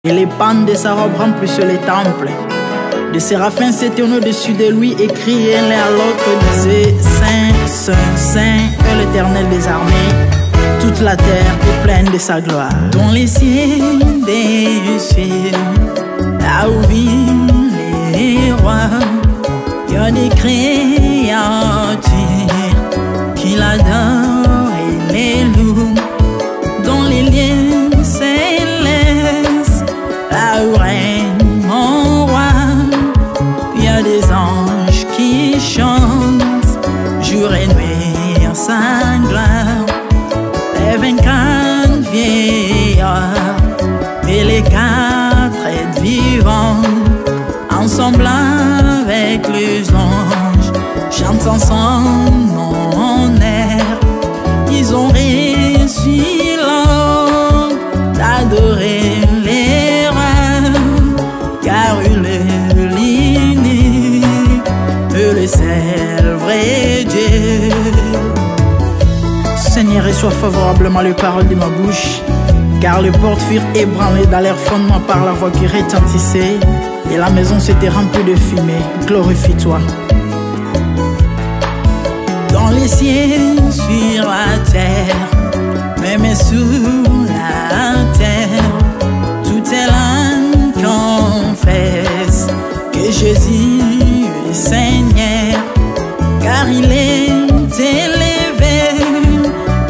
Et les pannes de sa robe remplissent les temples. Les séraphins s'étaient au-dessus de lui et criaient l'un à l'autre, disaient Saint, Saint, Saint est l'Éternel des armées. Toute la terre est pleine de sa gloire. Dans les cieux des cieux, là où vivent les rois, il y a des créatures qui l'adorent et les louent. Dans les lieux célestes, là où règne mon roi, il y a des anges qui chantent jour et nuit en sa gloire. Les 24 vieillards et les 4 êtres vivants, ensemble avec les anges, chantent ensemble en air. Ils ont réussi l'ordre d'adorer les rois, car il est l'unique, le seul vrai Dieu. Seigneur, reçois favorablement les paroles de ma bouche, car les portes furent ébranlées dans leur fondement par la voix qui retentissait, et la maison s'était remplie de fumée. Glorifie-toi. Dans les cieux, sur la terre, même sous la terre, toute langue confesse que Jésus est Seigneur, car il est élevé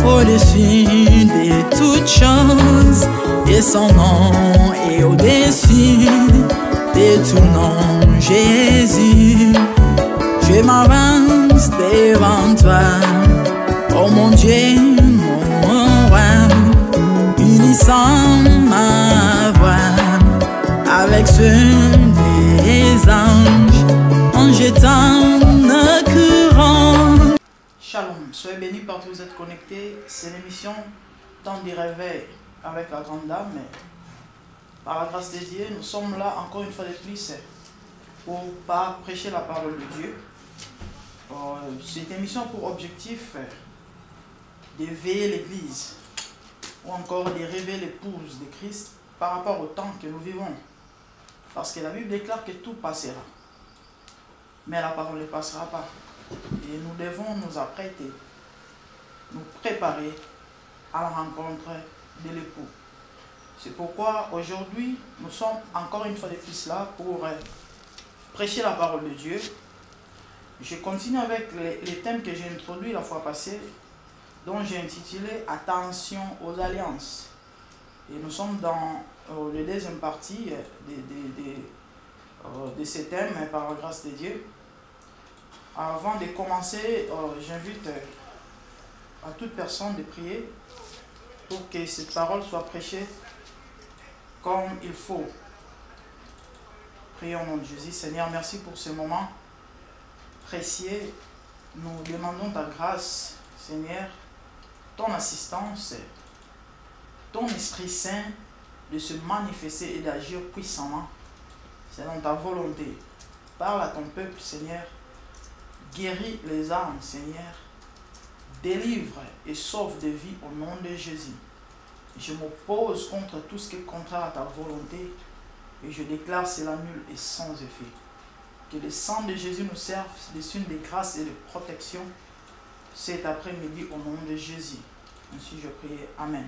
au-dessus de toutes choses, et son nom est au-dessus de tout nom. Jésus, je m'avance devant toi, oh mon Dieu, mon roi, unissant ma voix avec ceux des anges, en jetant nos courants. Shalom, soyez bénis partout où vous êtes connectés. C'est l'émission Temps du réveil avec la grande dame. Par la grâce de Dieu, nous sommes là encore une fois de plus pour prêcher la parole de Dieu. Cette émission a pour objectif d'éveiller l'Église ou encore de révéler l'épouse de Christ par rapport au temps que nous vivons. Parce que la Bible déclare que tout passera, mais la parole ne passera pas. Et nous devons nous apprêter, nous préparer à la rencontre de l'époux. C'est pourquoi aujourd'hui, nous sommes encore une fois de plus là pour prêcher la parole de Dieu. Je continue avec les thèmes que j'ai introduits la fois passée, dont j'ai intitulé « Attention aux alliances ». Et nous sommes dans la deuxième partie de ces thèmes, par la grâce de Dieu. Avant de commencer, j'invite à toute personne de prier pour que cette parole soit prêchée comme il faut. Prions au nom de Jésus. Seigneur, merci pour ce moment précieux. Nous demandons ta grâce, Seigneur, ton assistance, ton Esprit Saint de se manifester et d'agir puissamment selon ta volonté. Parle à ton peuple, Seigneur. Guéris les âmes, Seigneur. Délivre et sauve des vies au nom de Jésus. Je m'oppose contre tout ce qui est contraire à ta volonté et je déclare cela nul et sans effet. Que le sang de Jésus nous serve de signe de grâce et de protection cet après-midi au nom de Jésus. Ainsi je prie. Amen.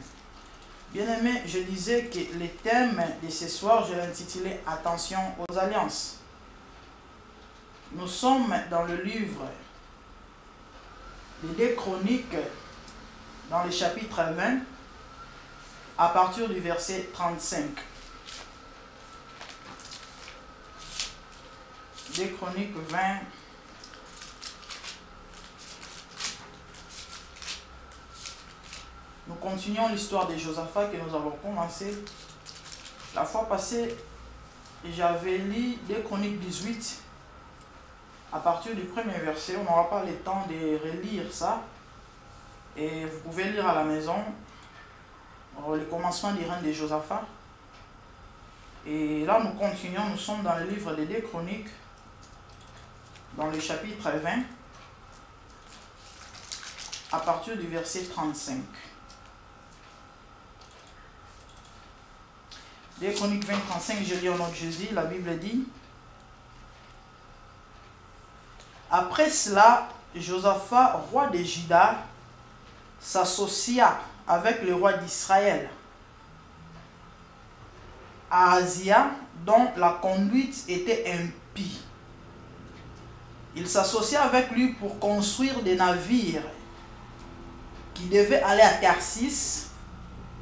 Bien-aimés, je disais que le thème de ce soir, je l'ai intitulé « Attention aux alliances ». Nous sommes dans le livre des 2 Chroniques, dans le chapitre 20, à partir du verset 35. 2 Chroniques 20, nous continuons l'histoire de Josaphat que nous avons commencé. La fois passée, j'avais lu 2 Chroniques 18, à partir du premier verset. On n'aura pas le temps de relire ça. Et vous pouvez lire à la maison le commencement du règne de Josaphat. Et là, nous continuons. Nous sommes dans le livre des 2 Chroniques, dans le chapitre 20, à partir du verset 35. 2 Chroniques 20, 35, je lis au nom de Jésus, la Bible dit: après cela, Josaphat, roi de Juda, s'associa avec le roi d'Israël, Ahazia, dont la conduite était impie. Il s'associa avec lui pour construire des navires qui devaient aller à Tarsis.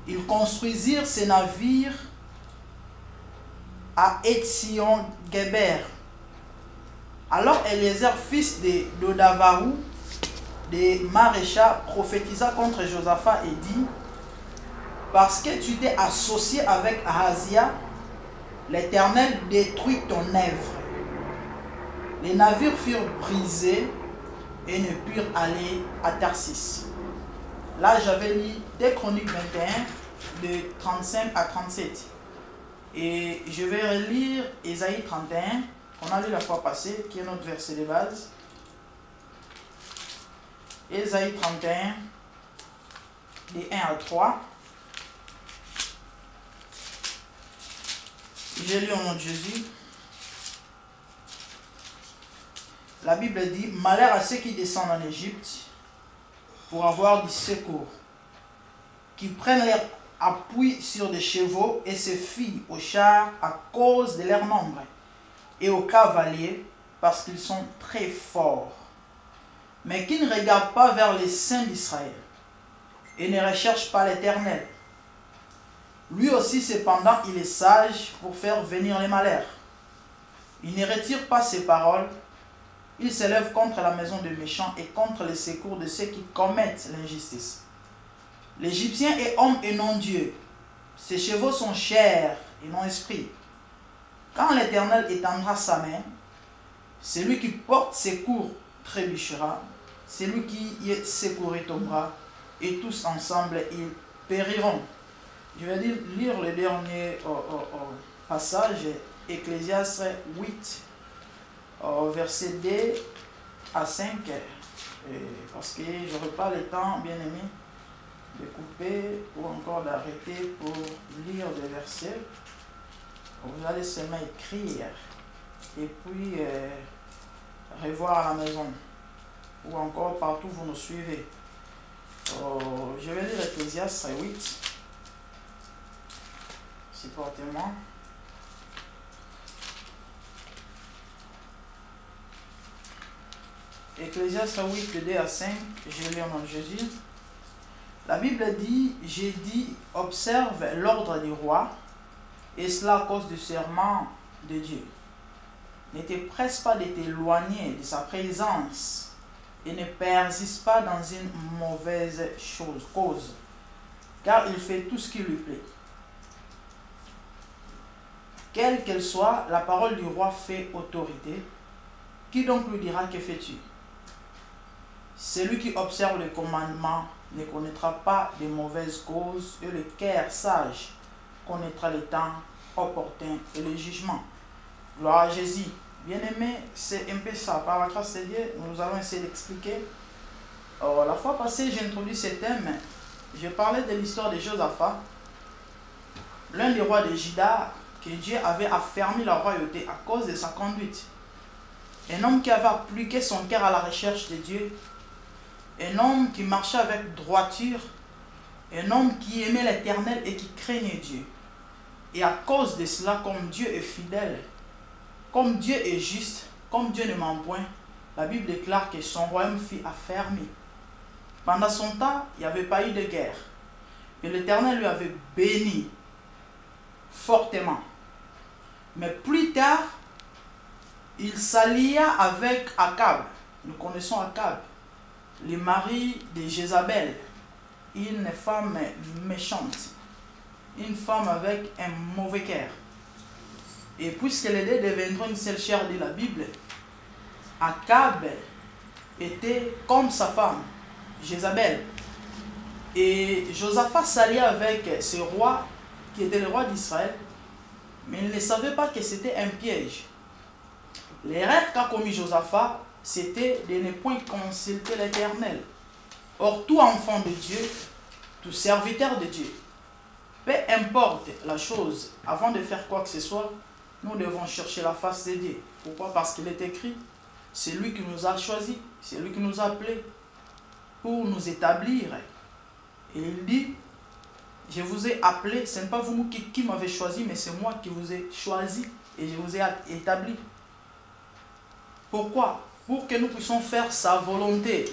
Ils construisirent ces navires à Etzion-Geber. Alors Eliezer, fils de Dodavahu, de Marécha, prophétisa contre Josaphat et dit: parce que tu t'es associé avec Ahazia, l'Éternel détruit ton œuvre. Les navires furent brisés et ne purent aller à Tarsis. Là, j'avais lu 2 Chroniques 21, de 35 à 37. Et je vais relire Ésaïe 31, qu'on a lu la fois passée, qui est notre verset de base. Ésaïe 31, des 1 à 3. J'ai lu au nom de Jésus. La Bible dit: malheur à ceux qui descendent en Égypte pour avoir du secours, qui prennent leur appui sur des chevaux et se fient aux chars à cause de leur nombre, et aux cavaliers parce qu'ils sont très forts, mais qui ne regardent pas vers les saints d'Israël et ne recherchent pas l'Éternel. Lui aussi, cependant, il est sage pour faire venir les malheurs. Il ne retire pas ses paroles. Il s'élève contre la maison des méchants et contre les secours de ceux qui commettent l'injustice. L'Égyptien est homme et non Dieu. Ses chevaux sont chair et non esprit. Quand l'Éternel étendra sa main, celui qui porte secours trébuchera, celui qui est secouru tombera, et tous ensemble ils périront. Je vais lire le dernier passage, Ecclésiaste 8, verset 2 à 5, parce que je n'aurai pas le temps, bien aimé, de couper ou encore d'arrêter pour lire des versets. Vous allez seulement écrire et puis revoir à la maison ou encore partout où vous nous suivez. Je vais lire Ecclésiaste 8. Supportez-moi. Ecclésiaste 8, de 2 à 5, je lis au nom de Jésus. La Bible dit: j'ai dit, observe l'ordre du roi, et cela à cause du serment de Dieu. Ne te presse pas de t'éloigner de sa présence, et ne persiste pas dans une mauvaise cause, car il fait tout ce qui lui plaît. Quelle qu'elle soit, la parole du roi fait autorité. Qui donc lui dira: que fais-tu? Celui qui observe les commandements ne connaîtra pas de mauvaises causes, et le cœur sage connaîtra les temps opportuns et le jugement. Gloire à Jésus. Bien-aimé, c'est un peu ça. Par la grâce de Dieu, nous allons essayer d'expliquer. La fois passée, j'ai introduit ce thème. Je parlais de l'histoire de Josaphat, l'un des rois de Juda, que Dieu avait affermi la royauté à cause de sa conduite. Un homme qui avait appliqué son cœur à la recherche de Dieu, un homme qui marchait avec droiture, un homme qui aimait l'Éternel et qui craignait Dieu. Et à cause de cela, comme Dieu est fidèle, comme Dieu est juste, comme Dieu ne ment point, la Bible déclare que son royaume fut affermi. Pendant son temps, il n'y avait pas eu de guerre. Et l'Éternel lui avait béni fortement. Mais plus tard, il s'allia avec Akab. Nous connaissons Akab, le mari de Jézabel, une femme méchante, une femme avec un mauvais cœur. Et puisque les deux deviendront une seule chair de la Bible, Akab était comme sa femme, Jézabel. Et Josaphat s'allia avec ce roi qui était le roi d'Israël, mais il ne savait pas que c'était un piège. L'erreur qu'a commis Josaphat, c'était de ne point consulter l'Éternel. Or, tout enfant de Dieu, tout serviteur de Dieu, peu importe la chose, avant de faire quoi que ce soit, nous devons chercher la face de Dieu. Pourquoi? Parce qu'il est écrit, c'est lui qui nous a choisis, c'est lui qui nous a appelés pour nous établir. Et il dit, je vous ai appelé, ce n'est pas vous qui m'avez choisi, mais c'est moi qui vous ai choisi et je vous ai établi. Pourquoi? Pour que nous puissions faire sa volonté,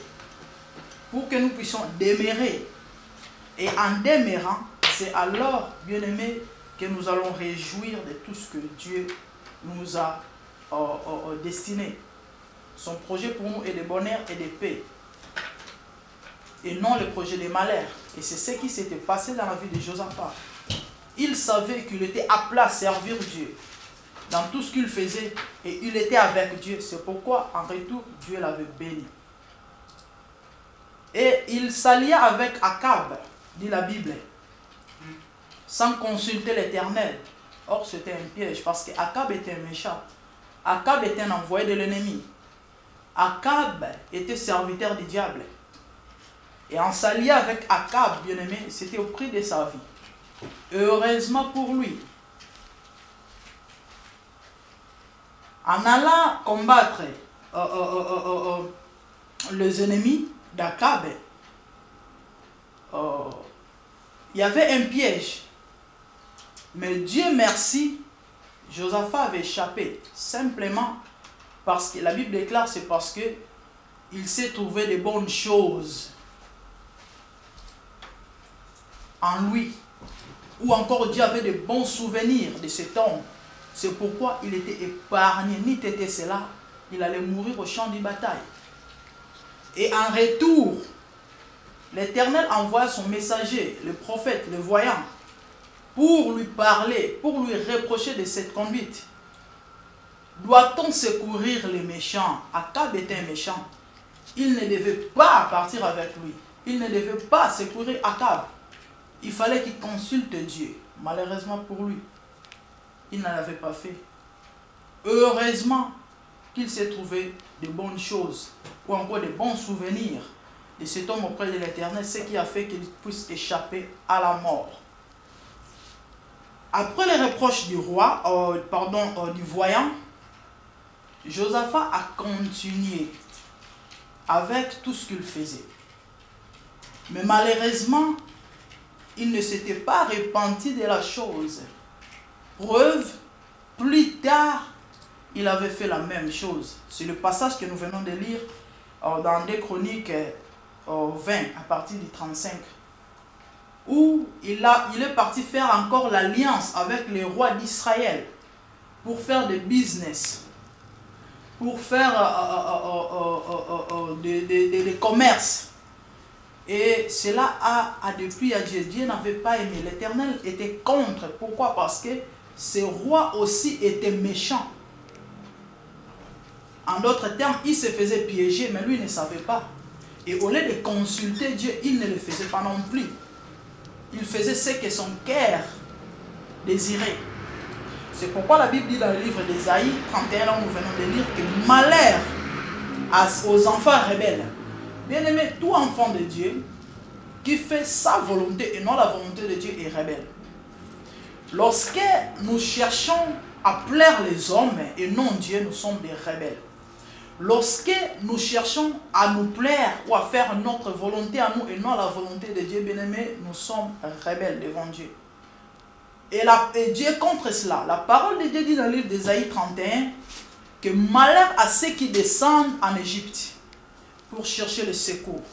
pour que nous puissions demeurer. Et en demeurant, c'est alors, bien-aimés, que nous allons réjouir de tout ce que Dieu nous a destiné. Son projet pour nous est de bonheur et de paix, et non le projet de malheur. Et c'est ce qui s'était passé dans la vie de Josaphat. Il savait qu'il était appelé à servir Dieu dans tout ce qu'il faisait, et il était avec Dieu. C'est pourquoi, en retour, Dieu l'avait béni. Et il s'allia avec Akab, dit la Bible, sans consulter l'Éternel. Or, c'était un piège, parce qu'Akab était un méchant. Akab était un envoyé de l'ennemi. Akab était serviteur du diable. Et en s'alliant avec Akab, bien-aimé, c'était au prix de sa vie. Heureusement pour lui, en allant combattre les ennemis d'Akab, il y avait un piège. Mais Dieu merci, Josaphat avait échappé. Simplement parce que la Bible déclare, c'est parce que il s'est trouvé de bonnes choses en lui. Ou encore Dieu avait de bons souvenirs de cet homme. C'est pourquoi il était épargné. Ni était cela, il allait mourir au champ de bataille. Et en retour, l'Éternel envoie son messager, le prophète, le voyant, pour lui parler, pour lui reprocher de cette conduite. Doit-on secourir les méchants? Akab était un méchant. Il ne devait pas partir avec lui. Il ne devait pas secourir Akab. Il fallait qu'il consulte Dieu. Malheureusement pour lui, il ne l'avait pas fait. Heureusement qu'il s'est trouvé de bonnes choses, ou encore de bons souvenirs de cet homme auprès de l'Éternel, ce qui a fait qu'il puisse échapper à la mort. Après les reproches du roi, du voyant, Josaphat a continué avec tout ce qu'il faisait. Mais malheureusement, il ne s'était pas repenti de la chose. Preuve, plus tard, il avait fait la même chose. C'est le passage que nous venons de lire dans 2 Chroniques 20, à partir du 35. Où il est parti faire encore l'alliance avec les rois d'Israël pour faire des business, pour faire des commerces. Et cela a depuis à Dieu. Dieu n'avait pas aimé. L'Éternel était contre. Pourquoi? Parce que ces rois aussi étaient méchants. En d'autres termes, il se faisait piéger, mais lui ne savait pas. Et au lieu de consulter Dieu, il ne le faisait pas non plus. Il faisait ce que son cœur désirait. C'est pourquoi la Bible dit dans le livre d'Ésaïe 31, là où nous venons de lire, que malheur aux enfants rebelles. Bien-aimé, tout enfant de Dieu qui fait sa volonté et non la volonté de Dieu est rebelle. Lorsque nous cherchons à plaire les hommes et non Dieu, nous sommes des rebelles. Lorsque nous cherchons à nous plaire ou à faire notre volonté à nous et non la volonté de Dieu, bien-aimé, nous sommes rebelles devant Dieu. Et Dieu contre cela. La parole de Dieu dit dans le livre d'Ésaïe 31 que malheur à ceux qui descendent en Égypte pour chercher le secours.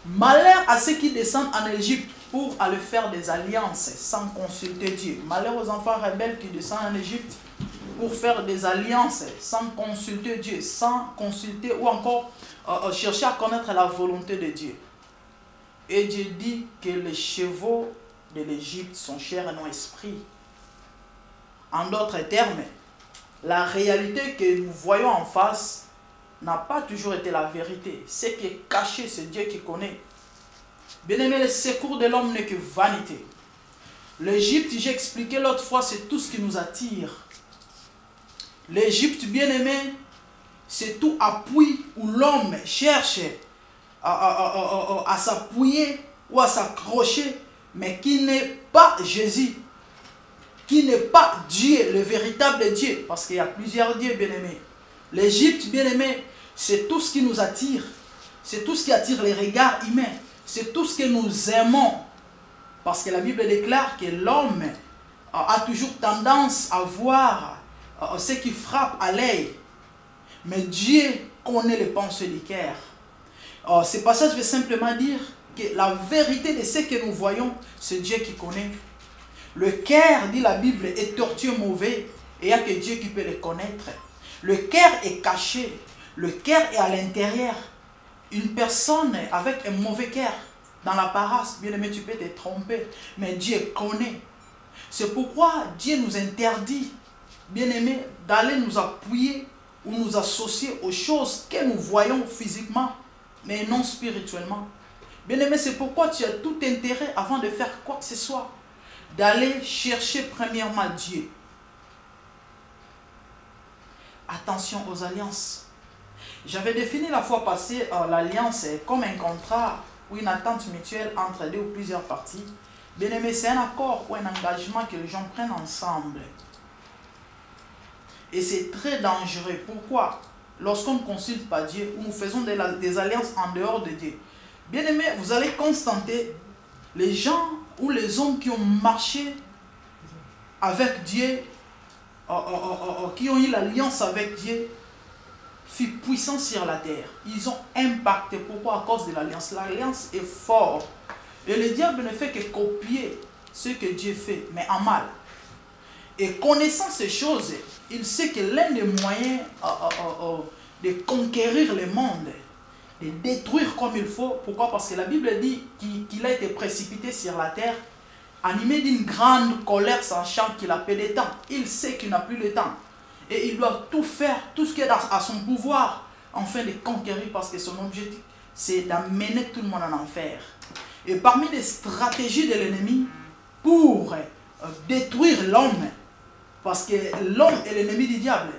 Malheur à ceux qui descendent en Égypte pour aller faire des alliances sans consulter Dieu. Malheur aux enfants rebelles qui descendent en Égypte pour faire des alliances sans consulter Dieu, sans consulter ou encore chercher à connaître la volonté de Dieu. Et Dieu dit que les chevaux de l'Égypte sont chair et non esprit. En d'autres termes, la réalité que nous voyons en face n'a pas toujours été la vérité. Ce qui est caché, c'est Dieu qui connaît. Bien-aimé, le secours de l'homme n'est que vanité. L'Égypte, j'ai expliqué l'autre fois, c'est tout ce qui nous attire. L'Égypte, bien-aimé, c'est tout appui où l'homme cherche à s'appuyer ou à s'accrocher mais qui n'est pas Jésus, qui n'est pas Dieu, le véritable Dieu, parce qu'il y a plusieurs dieux, bien-aimés. L'Égypte, bien-aimés, c'est tout ce qui nous attire, c'est tout ce qui attire les regards humains, c'est tout ce que nous aimons, parce que la Bible déclare que l'homme a toujours tendance à voir ce qui frappe à l'œil, mais Dieu connaît les pensées du cœur. Ce passage veut simplement dire que la vérité de ce que nous voyons, c'est Dieu qui connaît. Le cœur, dit la Bible, est tortueux, mauvais, et il n'y a que Dieu qui peut le connaître. Le cœur est caché, le cœur est à l'intérieur. Une personne avec un mauvais cœur, dans l'apparence, bien aimé, tu peux te tromper, mais Dieu connaît. C'est pourquoi Dieu nous interdit, bien aimé, d'aller nous appuyer ou nous associer aux choses que nous voyons physiquement, mais non spirituellement. Bien aimé, c'est pourquoi tu as tout intérêt, avant de faire quoi que ce soit, d'aller chercher premièrement Dieu. Attention aux alliances. J'avais défini la fois passée l'alliance comme un contrat ou une attente mutuelle entre deux ou plusieurs parties. Bien aimé, c'est un accord ou un engagement que les gens prennent ensemble. Et c'est très dangereux. Pourquoi? Lorsqu'on ne consulte pas Dieu ou nous faisons des alliances en dehors de Dieu. Bien aimé, vous allez constater les gens ou les hommes qui ont marché avec Dieu, qui ont eu l'alliance avec Dieu, fut puissant sur la terre. Ils ont impacté. Pourquoi? À cause de l'alliance. L'alliance est forte. Et le diable ne fait que copier ce que Dieu fait, mais en mal. Et connaissant ces choses, il sait que l'un des moyens de conquérir le monde, de détruire comme il faut. Pourquoi? Parce que la Bible dit qu'il a été précipité sur la terre, animé d'une grande colère, sachant qu'il a peu de temps. Il sait qu'il n'a plus le temps. Et il doit tout faire, tout ce qui est à son pouvoir, afin de conquérir, parce que son objectif, c'est d'amener tout le monde en enfer. Et parmi les stratégies de l'ennemi pour détruire l'homme, parce que l'homme est l'ennemi du diable,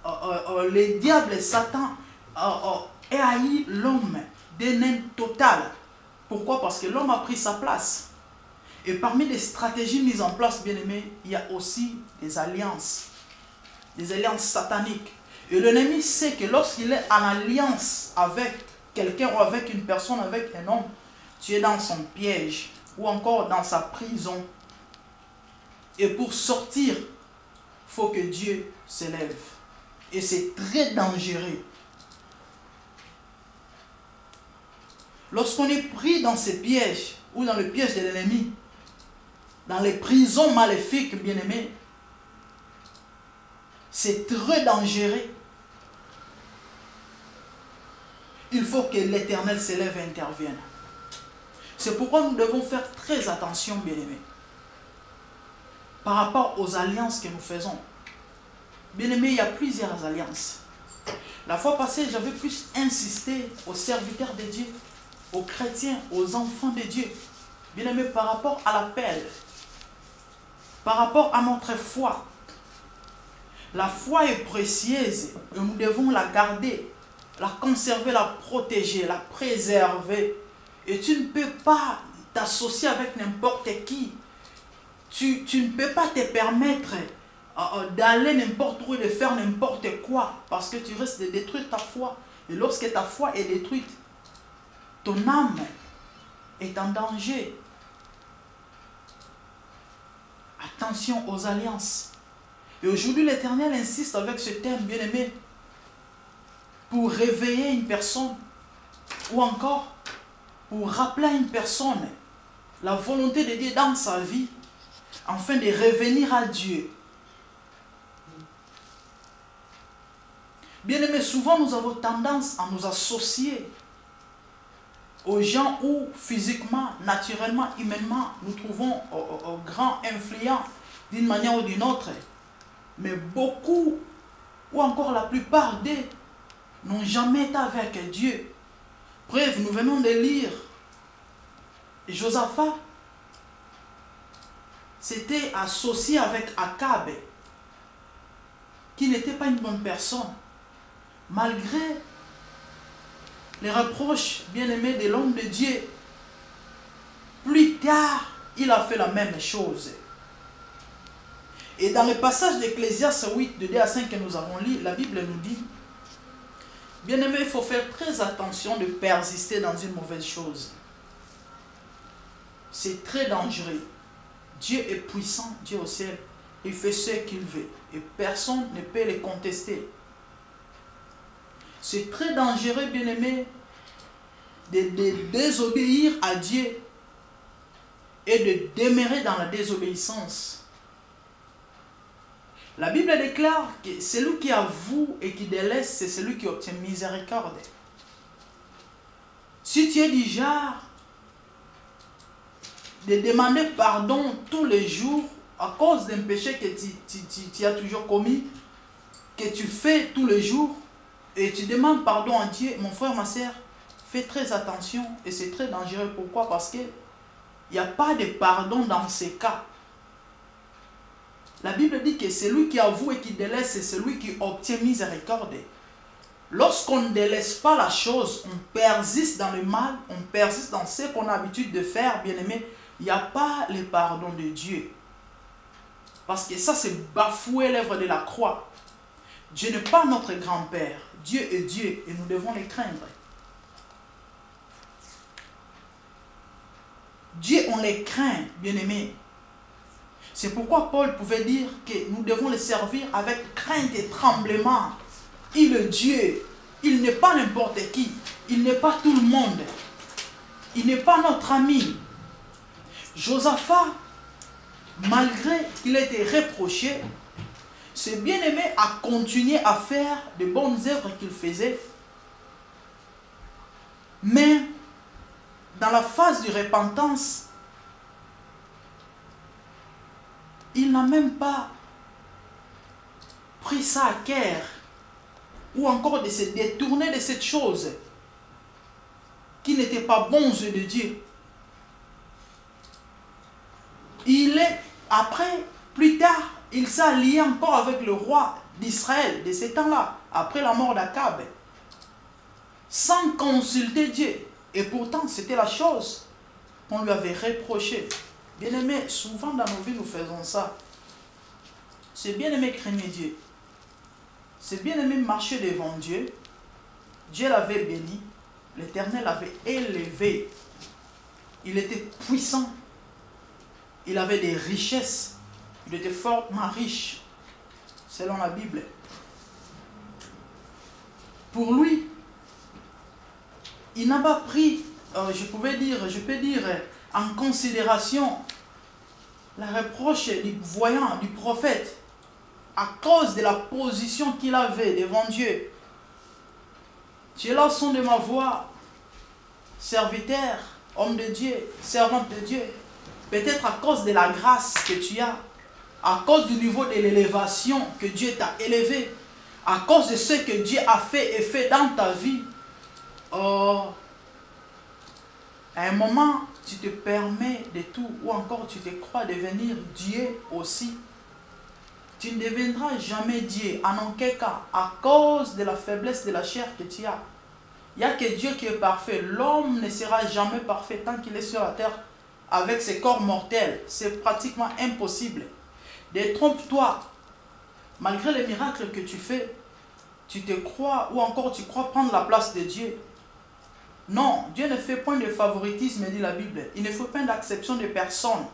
le diable, Satan, haït l'homme d'un haine total. Pourquoi? Parce que l'homme a pris sa place. Et parmi les stratégies mises en place, bien aimé, il y a aussi des alliances sataniques. Et l'ennemi sait que lorsqu'il est en alliance avec quelqu'un ou avec une personne, avec un homme, tu es dans son piège ou encore dans sa prison. Et pour sortir, il faut que Dieu s'élève. Et c'est très dangereux. Lorsqu'on est pris dans ces pièges ou dans le piège de l'ennemi, dans les prisons maléfiques, bien aimés, c'est très dangereux. Il faut que l'Éternel s'élève et intervienne. C'est pourquoi nous devons faire très attention, bien-aimés, par rapport aux alliances que nous faisons. Bien-aimés, il y a plusieurs alliances. La fois passée, j'avais plus insisté aux serviteurs de Dieu, aux chrétiens, aux enfants de Dieu. Bien-aimés, par rapport à l'appel, par rapport à notre foi. La foi est précieuse et nous devons la garder, la conserver, la protéger, la préserver. Et tu ne peux pas t'associer avec n'importe qui. Tu ne peux pas te permettre d'aller n'importe où et de faire n'importe quoi, parce que tu risques de détruire ta foi. Et lorsque ta foi est détruite, ton âme est en danger. Attention aux alliances. Et aujourd'hui, l'Éternel insiste avec ce thème, bien-aimé, pour réveiller une personne, ou encore pour rappeler à une personne la volonté de Dieu dans sa vie, afin de revenir à Dieu. Bien-aimé, souvent nous avons tendance à nous associer aux gens où physiquement, naturellement, humainement, nous trouvons grands influents d'une manière ou d'une autre. Mais beaucoup, ou encore la plupart d'eux, n'ont jamais été avec Dieu. Bref, nous venons de lire Josaphat s'était associé avec Akab, qui n'était pas une bonne personne. Malgré les reproches bien-aimés de l'homme de Dieu, plus tard, il a fait la même chose. Et dans le passage d'Ecclésiaste 8, de 2 à 5 que nous avons lu, la Bible nous dit, bien-aimé, il faut faire très attention de persister dans une mauvaise chose. C'est très dangereux. Dieu est puissant, Dieu au ciel. Il fait ce qu'il veut. Et personne ne peut le contester. C'est très dangereux, bien-aimé, de désobéir à Dieu et de demeurer dans la désobéissance. La Bible déclare que celui qui avoue et qui délaisse, c'est celui qui obtient miséricorde. Si tu es du genre de demander pardon tous les jours à cause d'un péché que tu as toujours commis, que tu fais tous les jours, et tu demandes pardon à Dieu, mon frère, ma soeur, fais très attention, et c'est très dangereux. Pourquoi? Parce qu'il n'y a pas de pardon dans ces cas. La Bible dit que celui qui avoue et qui délaisse, c'est celui qui obtient miséricorde. Lorsqu'on ne délaisse pas la chose, on persiste dans le mal, on persiste dans ce qu'on a l'habitude de faire, bien aimé, il n'y a pas le pardon de Dieu. Parce que ça, c'est bafouer l'œuvre de la croix. Dieu n'est pas notre grand-père. Dieu est Dieu et nous devons le craindre. Dieu, on les craint, bien-aimés. C'est pourquoi Paul pouvait dire que nous devons le servir avec crainte et tremblement. Il est Dieu. Il n'est pas n'importe qui. Il n'est pas tout le monde. Il n'est pas notre ami. Josaphat, malgré qu'il ait été reproché, ce bien-aimé a continué à faire de bonnes œuvres qu'il faisait. Mais dans la phase de repentance, il n'a même pas pris ça à cœur, ou encore de se détourner de cette chose qui n'était pas bon aux yeux de Dieu. Après, plus tard, il s'est allié encore avec le roi d'Israël de ces temps-là, après la mort d'Akab, sans consulter Dieu. Et pourtant, c'était la chose qu'on lui avait reprochée. Bien-aimé, souvent dans nos vies, nous faisons ça. C'est bien-aimé craigner Dieu. C'est bien-aimé marcher devant Dieu. Dieu l'avait béni. L'Éternel l'avait élevé. Il était puissant. Il avait des richesses. Il était fortement riche, selon la Bible. Pour lui, il n'a pas pris, je peux dire, en considération la reproche du voyant, du prophète, à cause de la position qu'il avait devant Dieu. Tu es là au son de ma voix, serviteur, homme de Dieu, servante de Dieu. Peut-être à cause de la grâce que tu as, à cause du niveau de l'élévation que Dieu t'a élevé, à cause de ce que Dieu a fait et fait dans ta vie. Oh, à un moment, tu te permets de tout, ou encore tu te crois devenir Dieu aussi. Tu ne deviendras jamais Dieu, en aucun cas, à cause de la faiblesse de la chair que tu as. Il n'y a que Dieu qui est parfait. L'homme ne sera jamais parfait tant qu'il est sur la terre avec ses corps mortels. C'est pratiquement impossible. Détrompe-toi. Malgré les miracles que tu fais, tu te crois, ou encore tu crois prendre la place de Dieu. Non, Dieu ne fait point de favoritisme, dit la Bible. Il ne faut pas d'acception de personne.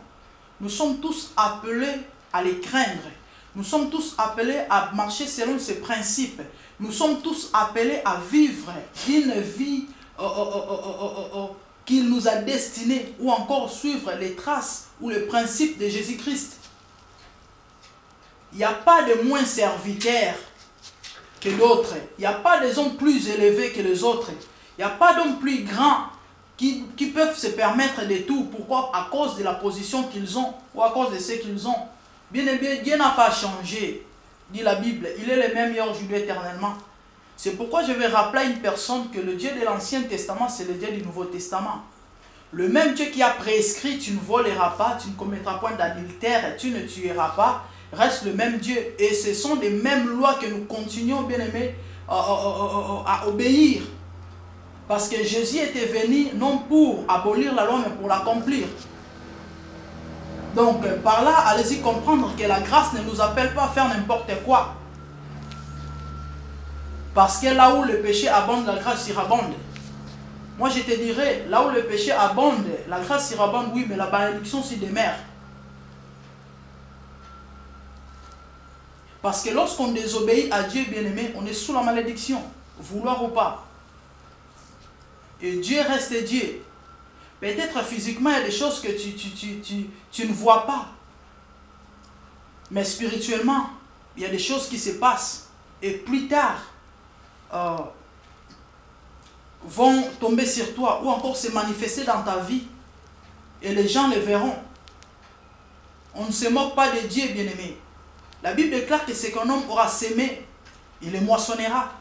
Nous sommes tous appelés à les craindre. Nous sommes tous appelés à marcher selon ses principes. Nous sommes tous appelés à vivre une vie qu'il nous a destinée, ou encore suivre les traces ou les principes de Jésus-Christ. Il n'y a pas de moins serviteurs que d'autres. Il n'y a pas des hommes plus élevés que les autres. Il n'y a pas d'hommes plus grands qui peuvent se permettre de tout. Pourquoi? À cause de la position qu'ils ont ou à cause de ce qu'ils ont. Bien aimé, Dieu n'a pas changé, dit la Bible. Il est le même hier, aujourd'hui, éternellement. C'est pourquoi je vais rappeler à une personne que le Dieu de l'Ancien Testament, c'est le Dieu du Nouveau Testament. Le même Dieu qui a prescrit, tu ne voleras pas, tu ne commettras point d'adultère, tu ne tueras pas, reste le même Dieu. Et ce sont les mêmes lois que nous continuons, bien aimés, à obéir. Parce que Jésus était venu non pour abolir la loi, mais pour l'accomplir. Donc, par là, allez-y comprendre que la grâce ne nous appelle pas à faire n'importe quoi. Parce que là où le péché abonde, la grâce surabonde. Moi, je te dirais, là où le péché abonde, la grâce surabonde, oui, mais la bénédiction s'y demeure. Parce que lorsqu'on désobéit à Dieu, bien-aimé, on est sous la malédiction, vouloir ou pas. Et Dieu reste Dieu. Peut-être physiquement, il y a des choses que tu ne vois pas. Mais spirituellement, il y a des choses qui se passent. Et plus tard, vont tomber sur toi ou encore se manifester dans ta vie. Et les gens les verront. On ne se moque pas de Dieu, bien-aimé. La Bible déclare que ce qu'un homme aura sémé, il le moissonnera.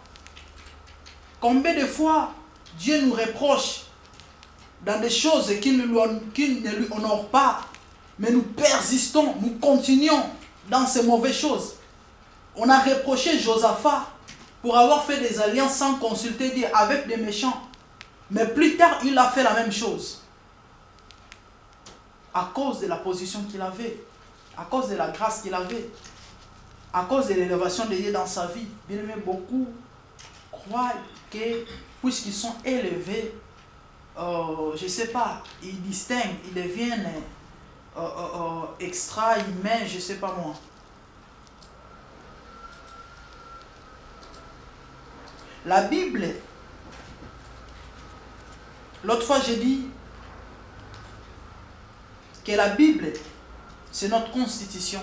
Combien de fois Dieu nous reproche dans des choses qui ne lui honorent pas, mais nous persistons, nous continuons dans ces mauvaises choses. On a reproché Josaphat pour avoir fait des alliances sans consulter Dieu avec des méchants. Mais plus tard, il a fait la même chose. À cause de la position qu'il avait, à cause de la grâce qu'il avait, à cause de l'élévation de Dieu dans sa vie. Bien aimé, beaucoup croient que puisqu'ils sont élevés, je ne sais pas, ils distinguent, ils deviennent extra-humains, je ne sais pas moi. La Bible, l'autre fois j'ai dit que la Bible, c'est notre constitution.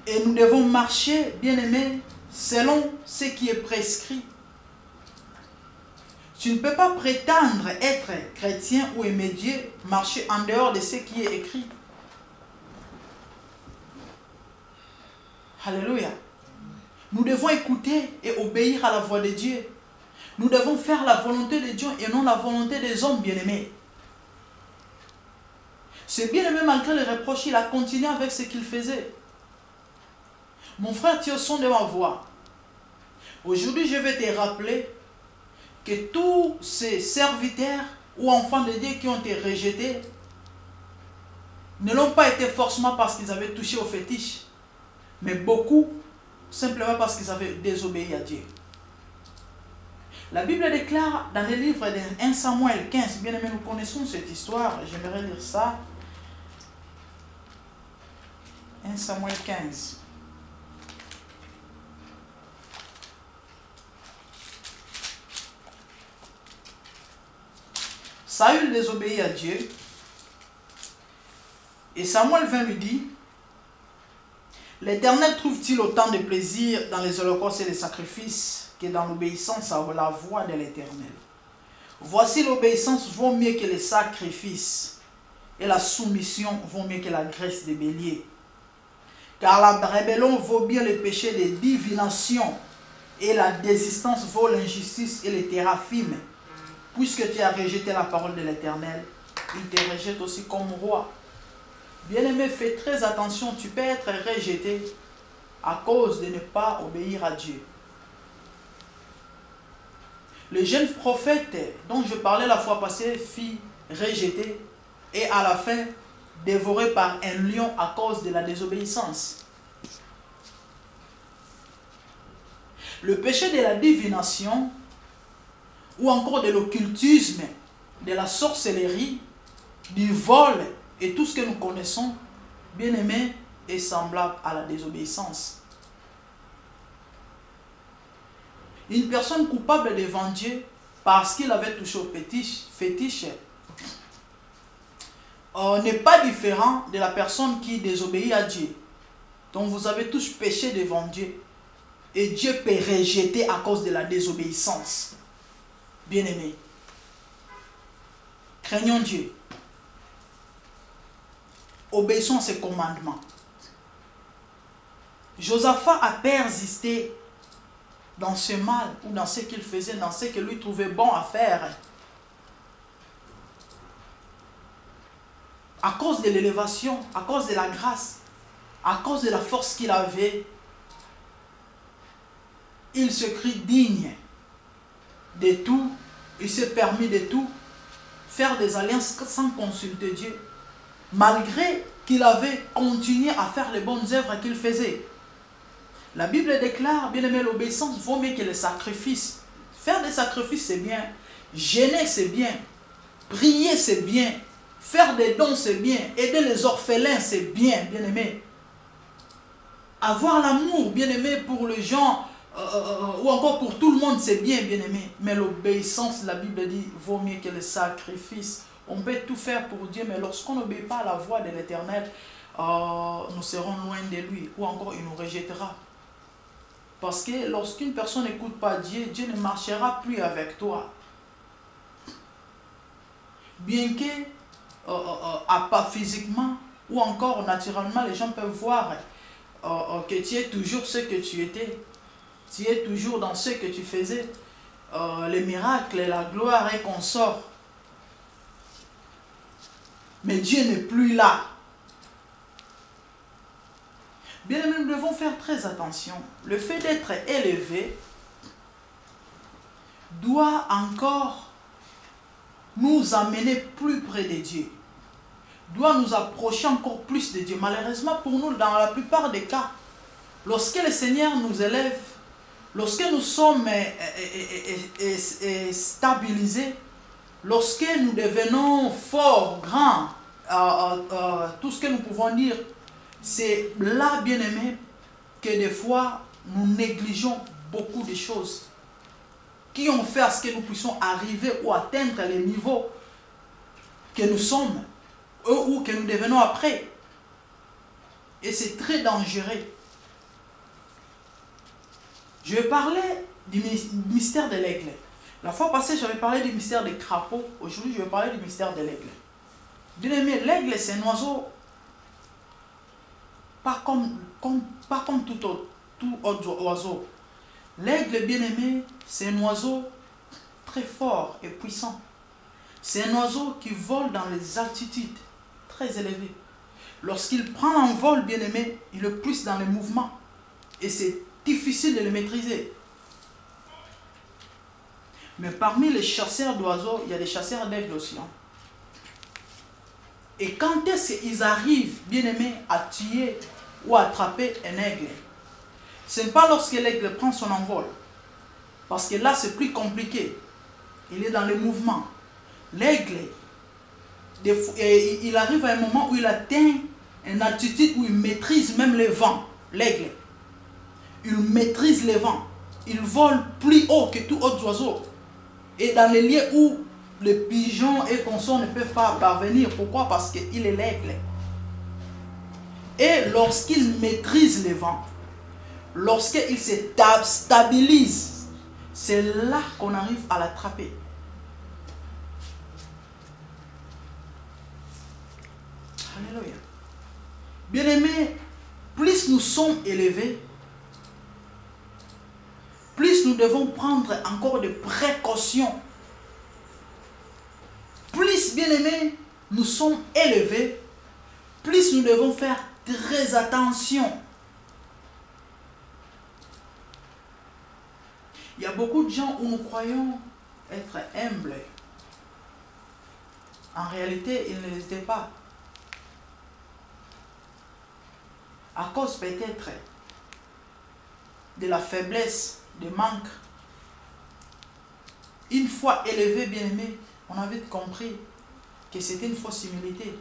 Et nous devons marcher, bien aimé, selon ce qui est prescrit. Tu ne peux pas prétendre être chrétien ou aimer Dieu, marcher en dehors de ce qui est écrit. Alléluia. Nous devons écouter et obéir à la voix de Dieu. Nous devons faire la volonté de Dieu et non la volonté des hommes, bien-aimés. Ce bien-aimé, malgré les reproches, il a continué avec ce qu'il faisait. Mon frère, tu es au son de ma voix. Aujourd'hui, je vais te rappeler que tous ces serviteurs ou enfants de Dieu qui ont été rejetés ne l'ont pas été forcément parce qu'ils avaient touché au fétiche, mais beaucoup simplement parce qu'ils avaient désobéi à Dieu. La Bible déclare dans le livre de 1 Samuel 15, bien aimé, nous connaissons cette histoire, j'aimerais lire ça. 1 Samuel 15. Saül désobéit à Dieu. Et Samuel vint lui dire, l'Éternel trouve-t-il autant de plaisir dans les holocaustes et les sacrifices que dans l'obéissance à la voix de l'Éternel? Voici, l'obéissance vaut mieux que les sacrifices, et la soumission vaut mieux que la graisse des béliers. Car la rébellion vaut bien le péché de divination, et la désistance vaut l'injustice et les téraphimes. Puisque tu as rejeté la parole de l'Éternel, il te rejette aussi comme roi. Bien-aimé, fais très attention, tu peux être rejeté à cause de ne pas obéir à Dieu. Le jeune prophète dont je parlais la fois passée fut rejeté et à la fin dévoré par un lion à cause de la désobéissance. Le péché de la divination ou encore de l'occultisme, de la sorcellerie, du vol et tout ce que nous connaissons, bien aimé, est semblable à la désobéissance. Une personne coupable devant Dieu parce qu'il avait touché au fétiche n'est pas différent de la personne qui désobéit à Dieu. Donc vous avez tous péché devant Dieu et Dieu peut rejeter à cause de la désobéissance. Bien-aimés, craignons Dieu. Obéissons à ses commandements. Josaphat a persisté dans ce mal ou dans ce qu'il faisait, dans ce que lui trouvait bon à faire. À cause de l'élévation, à cause de la grâce, à cause de la force qu'il avait, il se crie digne de tout, il s'est permis de tout, faire des alliances sans consulter Dieu, malgré qu'il avait continué à faire les bonnes œuvres qu'il faisait. La Bible déclare, bien aimé, l'obéissance vaut mieux que les sacrifices. Faire des sacrifices, c'est bien. Jeûner, c'est bien. Prier, c'est bien. Faire des dons, c'est bien. Aider les orphelins, c'est bien, bien aimé. Avoir l'amour, bien aimé, pour les gens, ou encore pour tout le monde, c'est bien, bien aimé. Mais l'obéissance, la Bible dit, vaut mieux que les sacrifices. On peut tout faire pour Dieu, mais lorsqu'on n'obéit pas à la voix de l'Éternel, nous serons loin de lui, ou encore il nous rejettera. Parce que lorsqu'une personne n'écoute pas Dieu, Dieu ne marchera plus avec toi. Bien que, pas physiquement, ou encore naturellement, les gens peuvent voir que tu es toujours ce que tu étais. Tu es toujours dans ce que tu faisais. Les miracles, la gloire et qu'on sort. Mais Dieu n'est plus là. Bien aimé, nous devons faire très attention. Le fait d'être élevé doit encore nous amener plus près de Dieu. Doit nous approcher encore plus de Dieu. Malheureusement pour nous, dans la plupart des cas, lorsque le Seigneur nous élève, lorsque nous sommes stabilisés, lorsque nous devenons forts, grands, tout ce que nous pouvons dire, c'est là, bien aimé, que des fois, nous négligeons beaucoup de choses qui ont fait à ce que nous puissions arriver ou atteindre les niveaux que nous sommes ou que nous devenons après. Et c'est très dangereux. Je vais parler du mystère de l'aigle. La fois passée, j'avais parlé du mystère des crapauds. Aujourd'hui, je vais parler du mystère de l'aigle. Bien aimé, l'aigle, c'est un oiseau pas comme tout autre oiseau. L'aigle, bien aimé, c'est un oiseau très fort et puissant. C'est un oiseau qui vole dans les altitudes très élevées. Lorsqu'il prend un vol, bien aimé, il est plus dans les mouvements. Et c'est difficile de le maîtriser. Mais parmi les chasseurs d'oiseaux, il y a des chasseurs d'aigles aussi. Et quand est-ce qu'ils arrivent, bien aimé, à tuer ou à attraper un aigle? Ce n'est pas lorsque l'aigle prend son envol. Parce que là, c'est plus compliqué. Il est dans les mouvements. L'aigle, il arrive à un moment où il atteint une altitude où il maîtrise même les vents. L'aigle, il maîtrise les vents. Il vole plus haut que tout autre oiseau. Et dans les lieux où les pigeons et consorts ne peuvent pas parvenir. Pourquoi? Parce qu'il est l'aigle. Et lorsqu'il maîtrise les vents, lorsqu'il se stabilise, c'est là qu'on arrive à l'attraper. Alléluia. Bien-aimés, plus nous sommes élevés, plus nous devons prendre encore des précautions. Plus, bien-aimés, nous sommes élevés, plus nous devons faire très attention. Il y a beaucoup de gens où nous croyons être humbles. En réalité, ils ne l'étaient pas. À cause peut-être de la faiblesse, du manque. Une fois élevé, bien-aimé, on avait compris que c'était une fausse humilité.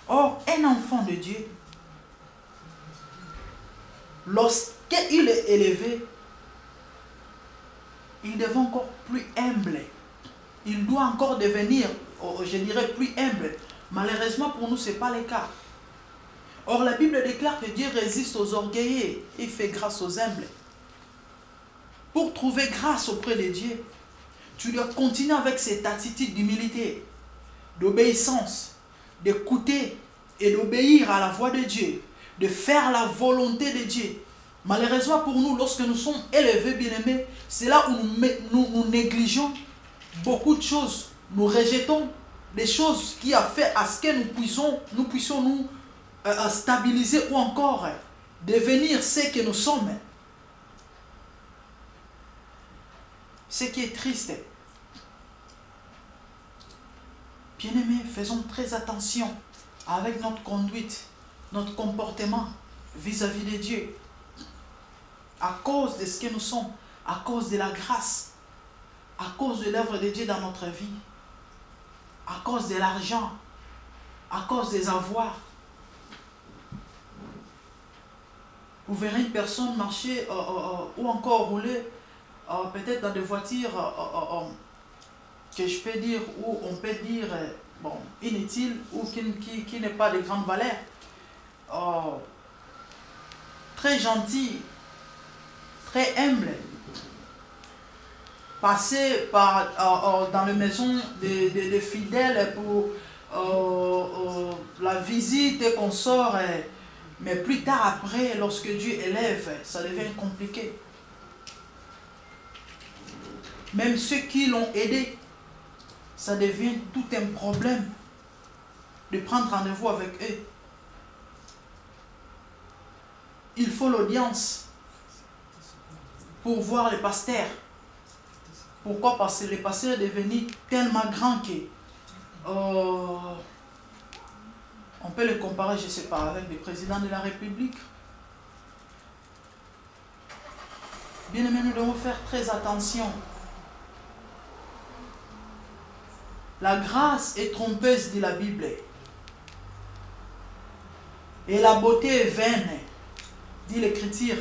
Or, un enfant de Dieu, lorsqu'il est élevé, il devient encore plus humble. Il doit encore devenir, je dirais, plus humble. Malheureusement, pour nous, ce n'est pas le cas. Or, la Bible déclare que Dieu résiste aux orgueilleux et fait grâce aux humbles. Pour trouver grâce auprès de Dieu, tu dois continuer avec cette attitude d'humilité, d'obéissance, d'écouter et d'obéir à la voix de Dieu, de faire la volonté de Dieu. Malheureusement pour nous, lorsque nous sommes élevés, bien-aimés, c'est là où nous négligeons beaucoup de choses. Nous rejetons des choses qui ont fait à ce que nous puissions nous stabiliser ou encore devenir ce que nous sommes. Ce qui est triste. Bien-aimés, faisons très attention avec notre conduite, notre comportement vis-à-vis de Dieu. À cause de ce que nous sommes, à cause de la grâce, à cause de l'œuvre de Dieu dans notre vie, à cause de l'argent, à cause des avoirs. Vous verrez une personne marcher ou encore rouler peut-être dans des voitures que je peux dire, ou on peut dire bon, inutiles ou qui n'est pas de grande valeur. Très gentil, très humble. Passer dans les maisons des fidèles pour la visite et qu'on sort. Mais plus tard après, lorsque Dieu élève, ça devient compliqué. Même ceux qui l'ont aidé, ça devient tout un problème de prendre rendez-vous avec eux. Il faut l'audience pour voir le pasteur. Pourquoi? Parce que le pasteur est devenu tellement grand que on peut le comparer, je ne sais pas, avec le président de la République. Bien aimé, nous devons faire très attention. La grâce est trompeuse, dit la Bible. Et la beauté est vaine, dit l'Écriture.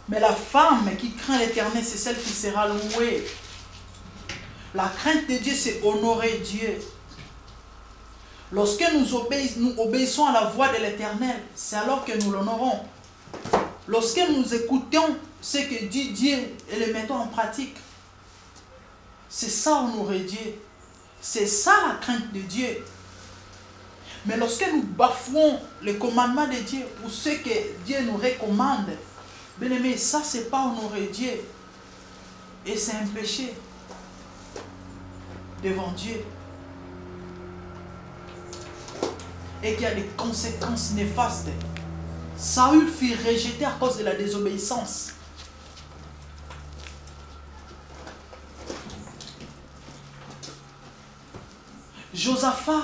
Mais la femme qui craint l'Éternel, c'est celle qui sera louée. La crainte de Dieu, c'est honorer Dieu. Lorsque nous obéissons à la voix de l'Éternel, c'est alors que nous l'honorons. Lorsque nous écoutons ce que dit Dieu et le mettons en pratique, c'est ça honorer Dieu. C'est ça la crainte de Dieu. Mais lorsque nous bafouons les commandements de Dieu ou ce que Dieu nous recommande, bien aimé, ça c'est pas honorer Dieu. Et c'est un péché devant Dieu. Et qu'il y a des conséquences néfastes. Saül fut rejeté à cause de la désobéissance. Josaphat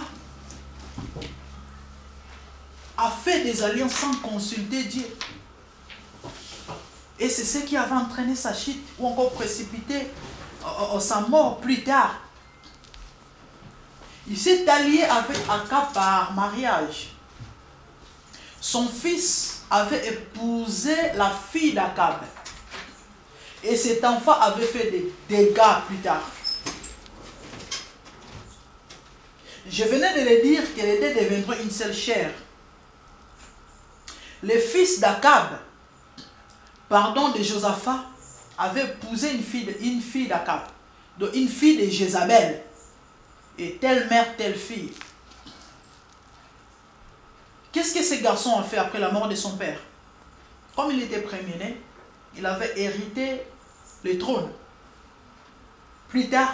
a fait des alliances sans consulter Dieu. Et c'est ce qui avait entraîné sa chute ou encore précipité sa mort plus tard. Il s'est allié avec Akab par mariage. Son fils avait épousé la fille d'Akab. Et cet enfant avait fait des dégâts plus tard. Je venais de le dire que les deux deviendront une seule chair. Le fils d'Akab, de Josaphat, avait épousé une fille d'Akab, donc une fille de Jézabel. Et telle mère, telle fille. Qu'est-ce que ce garçon a fait après la mort de son père? Comme il était premier-né, il avait hérité le trône. Plus tard,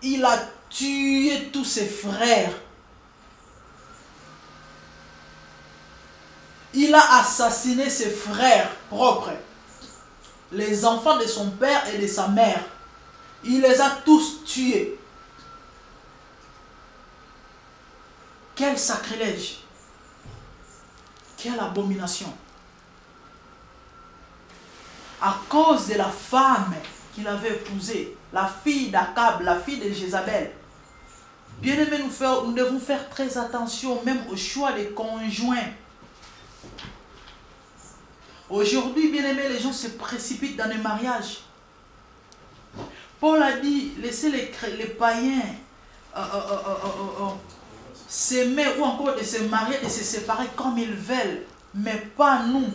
il a tué tous ses frères. Il a assassiné ses frères propres, les enfants de son père et de sa mère. Il les a tous tués. Quel sacrilège! Quelle abomination! À cause de la femme qu'il avait épousée, la fille d'Akab, la fille de Jézabel. Bien aimé, nous devons faire très attention même au choix des conjoints. Aujourd'hui, bien aimé, les gens se précipitent dans les mariages. Paul a dit, laissez les païens s'aimer ou encore de se marier, de se séparer comme ils veulent. Mais pas nous.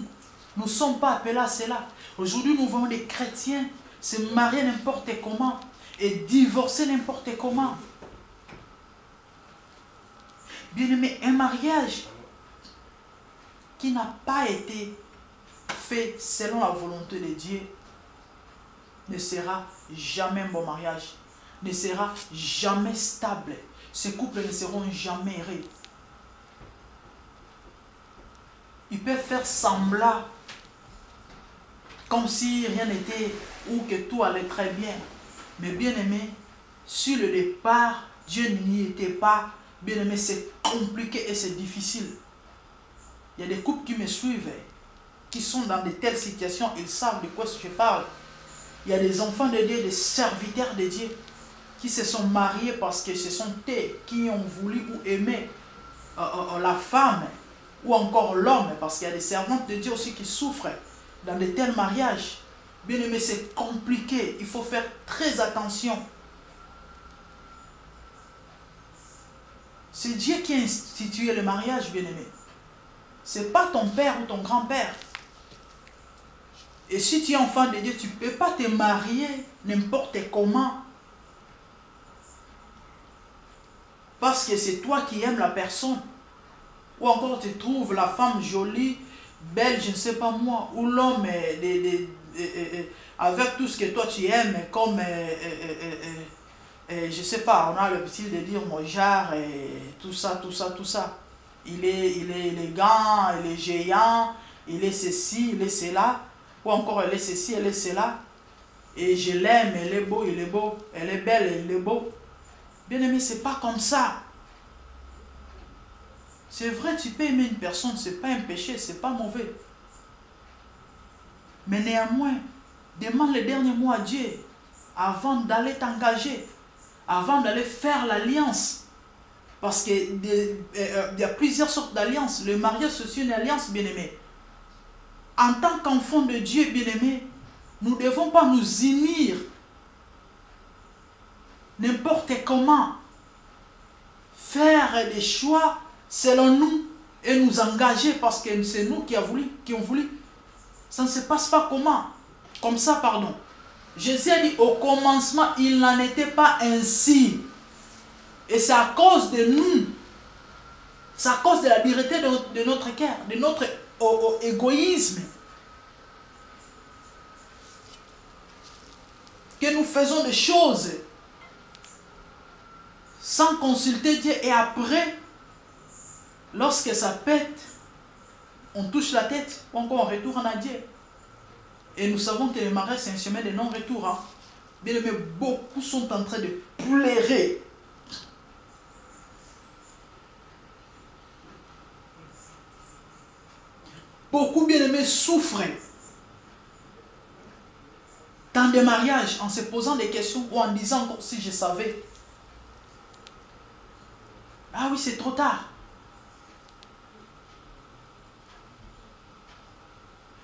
Nous ne sommes pas appelés à cela. Aujourd'hui, nous voyons des chrétiens se marier n'importe comment et divorcer n'importe comment. Bien aimé, un mariage qui n'a pas été fait selon la volonté de Dieu ne sera jamais un bon mariage, ne sera jamais stable. Ces couples ne seront jamais heureux. Ils peuvent faire semblant comme si rien n'était ou que tout allait très bien. Mais bien aimé, sur le départ, Dieu n'y était pas. Bien aimé, c'est compliqué et c'est difficile. Il y a des couples qui me suivent, qui sont dans de telles situations, ils savent de quoi je parle. Il y a des enfants de Dieu, des serviteurs de Dieu, qui se sont mariés parce que ce sont eux qui ont voulu ou aimé la femme, ou encore l'homme, parce qu'il y a des servantes de Dieu aussi qui souffrent dans de tels mariages. Bien aimé, c'est compliqué, il faut faire très attention. C'est Dieu qui a institué le mariage, bien-aimé. Ce n'est pas ton père ou ton grand-père. Et si tu es enfant de Dieu, tu ne peux pas te marier n'importe comment. Parce que c'est toi qui aimes la personne. Ou encore tu trouves la femme jolie, belle, je ne sais pas moi. Ou l'homme avec tout ce que toi tu aimes, comme... je sais pas, on a l'habitude de dire mon genre et tout ça. Il est élégant, il est géant, il est ceci, il est cela. Ou encore elle est ceci, elle est cela. Et je l'aime, elle est beau, il est beau. Elle est belle, il est beau. Bien aimé, c'est pas comme ça. C'est vrai, tu peux aimer une personne, c'est pas un péché, c'est pas mauvais. Mais néanmoins, demande les derniers mots à Dieu avant d'aller t'engager. Avant d'aller faire l'alliance. Parce qu'il y a plusieurs sortes d'alliances. Le mariage, c'est aussi une alliance, bien-aimé. En tant qu'enfant de Dieu, bien-aimé, nous ne devons pas nous unir n'importe comment. Faire des choix selon nous et nous engager parce que c'est nous qui ont voulu. Ça ne se passe pas comme ça, pardon. Jésus a dit au commencement, il n'en était pas ainsi. Et c'est à cause de nous. C'est à cause de la dureté de notre cœur, de notre égoïsme, que nous faisons des choses sans consulter Dieu. Et après, lorsque ça pète, on touche la tête, ou encore on retourne à Dieu. Et nous savons que le mariage, c'est un chemin de non-retour. Hein. Bien aimé, beaucoup sont en train de pleurer. Beaucoup, bien aimés, souffrent dans des mariages en se posant des questions ou en disant encore si je savais. Ah oui, c'est trop tard.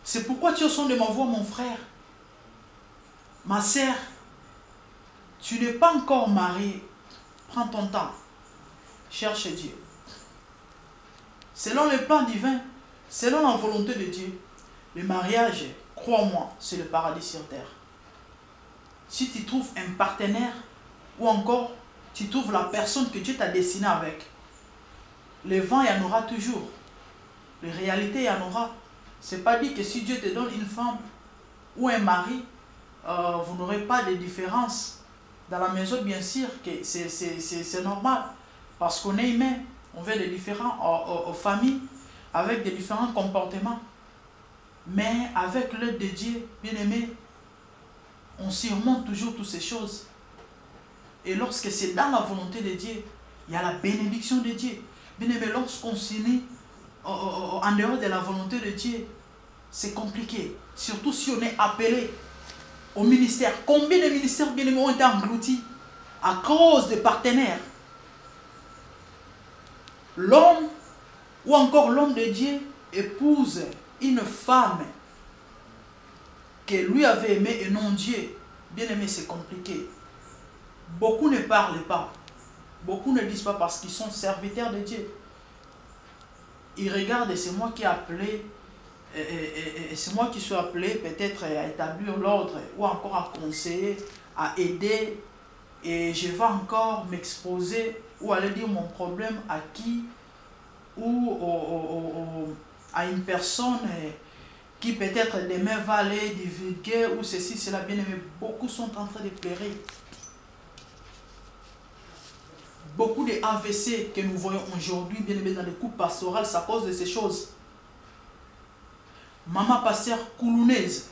C'est pourquoi tu es au son de ma voix, mon frère, ma sœur. Tu n'es pas encore marié. Prends ton temps. Cherche Dieu. Selon le plan divin, selon la volonté de Dieu, le mariage, crois-moi, c'est le paradis sur terre. Si tu trouves un partenaire ou encore tu trouves la personne que Dieu t'a destinée avec, le vent, il y en aura toujours. La réalité, il y en aura. Ce n'est pas dit que si Dieu te donne une femme ou un mari, vous n'aurez pas de différence. Dans la maison, bien sûr, que c'est normal. Parce qu'on est humain. On vient de différentes familles avec des différents comportements. Mais avec l'aide de Dieu, bien aimé, on surmonte toujours toutes ces choses. Et lorsque c'est dans la volonté de Dieu, il y a la bénédiction de Dieu. Bien aimé, lorsqu'on s'unit en dehors de la volonté de Dieu, c'est compliqué. Surtout si on est appelé au ministère. Combien de ministères bien aimés ont été engloutis à cause des partenaires? L'homme ou encore l'homme de Dieu épouse une femme que lui avait aimée et non Dieu. Bien aimé, c'est compliqué. Beaucoup ne parlent pas. Beaucoup ne disent pas parce qu'ils sont serviteurs de Dieu. Ils regardent et c'est moi qui ai appelé, et c'est moi qui suis appelé peut-être à établir l'ordre ou encore à conseiller, à aider. Et je vais encore m'exposer ou aller dire mon problème à qui ou à une personne qui peut-être demain va aller divulguer ou ceci, cela, bien aimé. Beaucoup sont en train de pleurer. Beaucoup de AVC que nous voyons aujourd'hui, bien aimé, dans les couples pastorales, c'est à cause de ces choses. Maman pasteur coulounaise.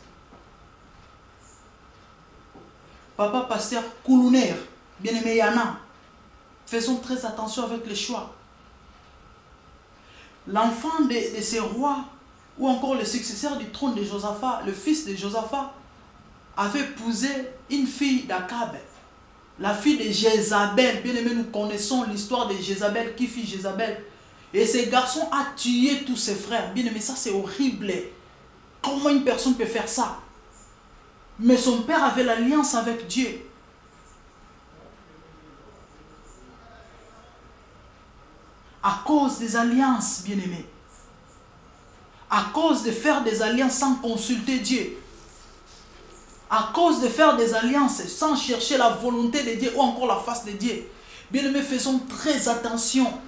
Papa pasteur coulounaire. Bien aimé, Yana. faisons très attention avec les choix. L'enfant de ces rois, ou encore le successeur du trône de Josaphat, le fils de Josaphat, avait épousé une fille d'Akab, la fille de Jézabel. Bien aimé, nous connaissons l'histoire de Jézabel, qui fit Jézabel. Et ce garçon a tué tous ses frères. Bien aimé, ça c'est horrible. Comment une personne peut faire ça? Mais son père avait l'alliance avec Dieu. À cause des alliances, bien aimé. À cause de faire des alliances sans consulter Dieu. À cause de faire des alliances sans chercher la volonté de Dieu ou encore la face de Dieu. Bien aimé, faisons très attention.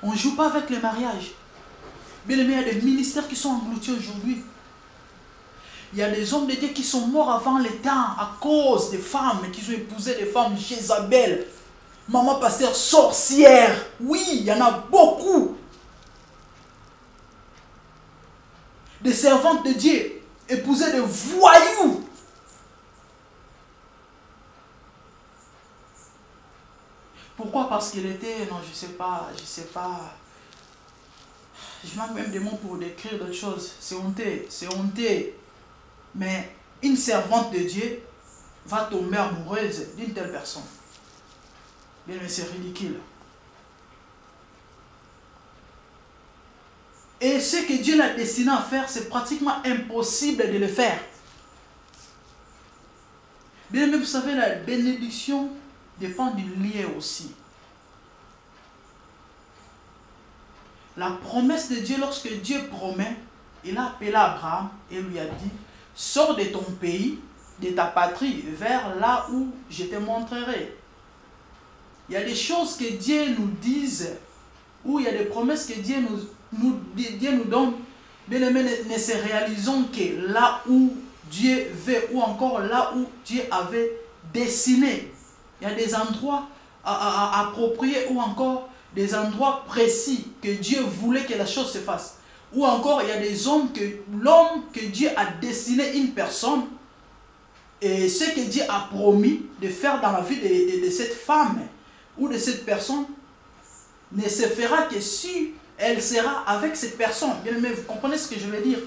On ne joue pas avec le mariage. Bien aimé, il y a des ministères qui sont engloutis aujourd'hui. Il y a des hommes de Dieu qui sont morts avant le temps à cause des femmes qui ont épousé des femmes Jézabel. Maman pasteur sorcière. Oui, il y en a beaucoup. Des servantes de Dieu épousaient des voyous. Pourquoi? Parce qu'il était, non, je sais pas. Je manque même des mots pour décrire d'autres choses. C'est honteux. Mais une servante de Dieu va tomber amoureuse d'une telle personne. Bien, mais c'est ridicule. Et ce que Dieu l'a destiné à faire, c'est pratiquement impossible de le faire. Bien, mais vous savez, la bénédiction dépend du lien aussi. La promesse de Dieu, lorsque Dieu promet, il a appelé Abraham et lui a dit: sors de ton pays, de ta patrie, vers là où je te montrerai. Il y a des choses que Dieu nous dise, ou il y a des promesses que Dieu nous donne, bien aimé, ne se réalisons que là où Dieu veut, ou encore là où Dieu avait dessiné. Il y a des endroits appropriés, ou encore des endroits précis que Dieu voulait que la chose se fasse. Ou encore, il y a des hommes l'homme que Dieu a destiné une personne, et ce que Dieu a promis de faire dans la vie de cette femme ou de cette personne ne se fera que si elle sera avec cette personne. Bien aimé, vous comprenez ce que je veux dire?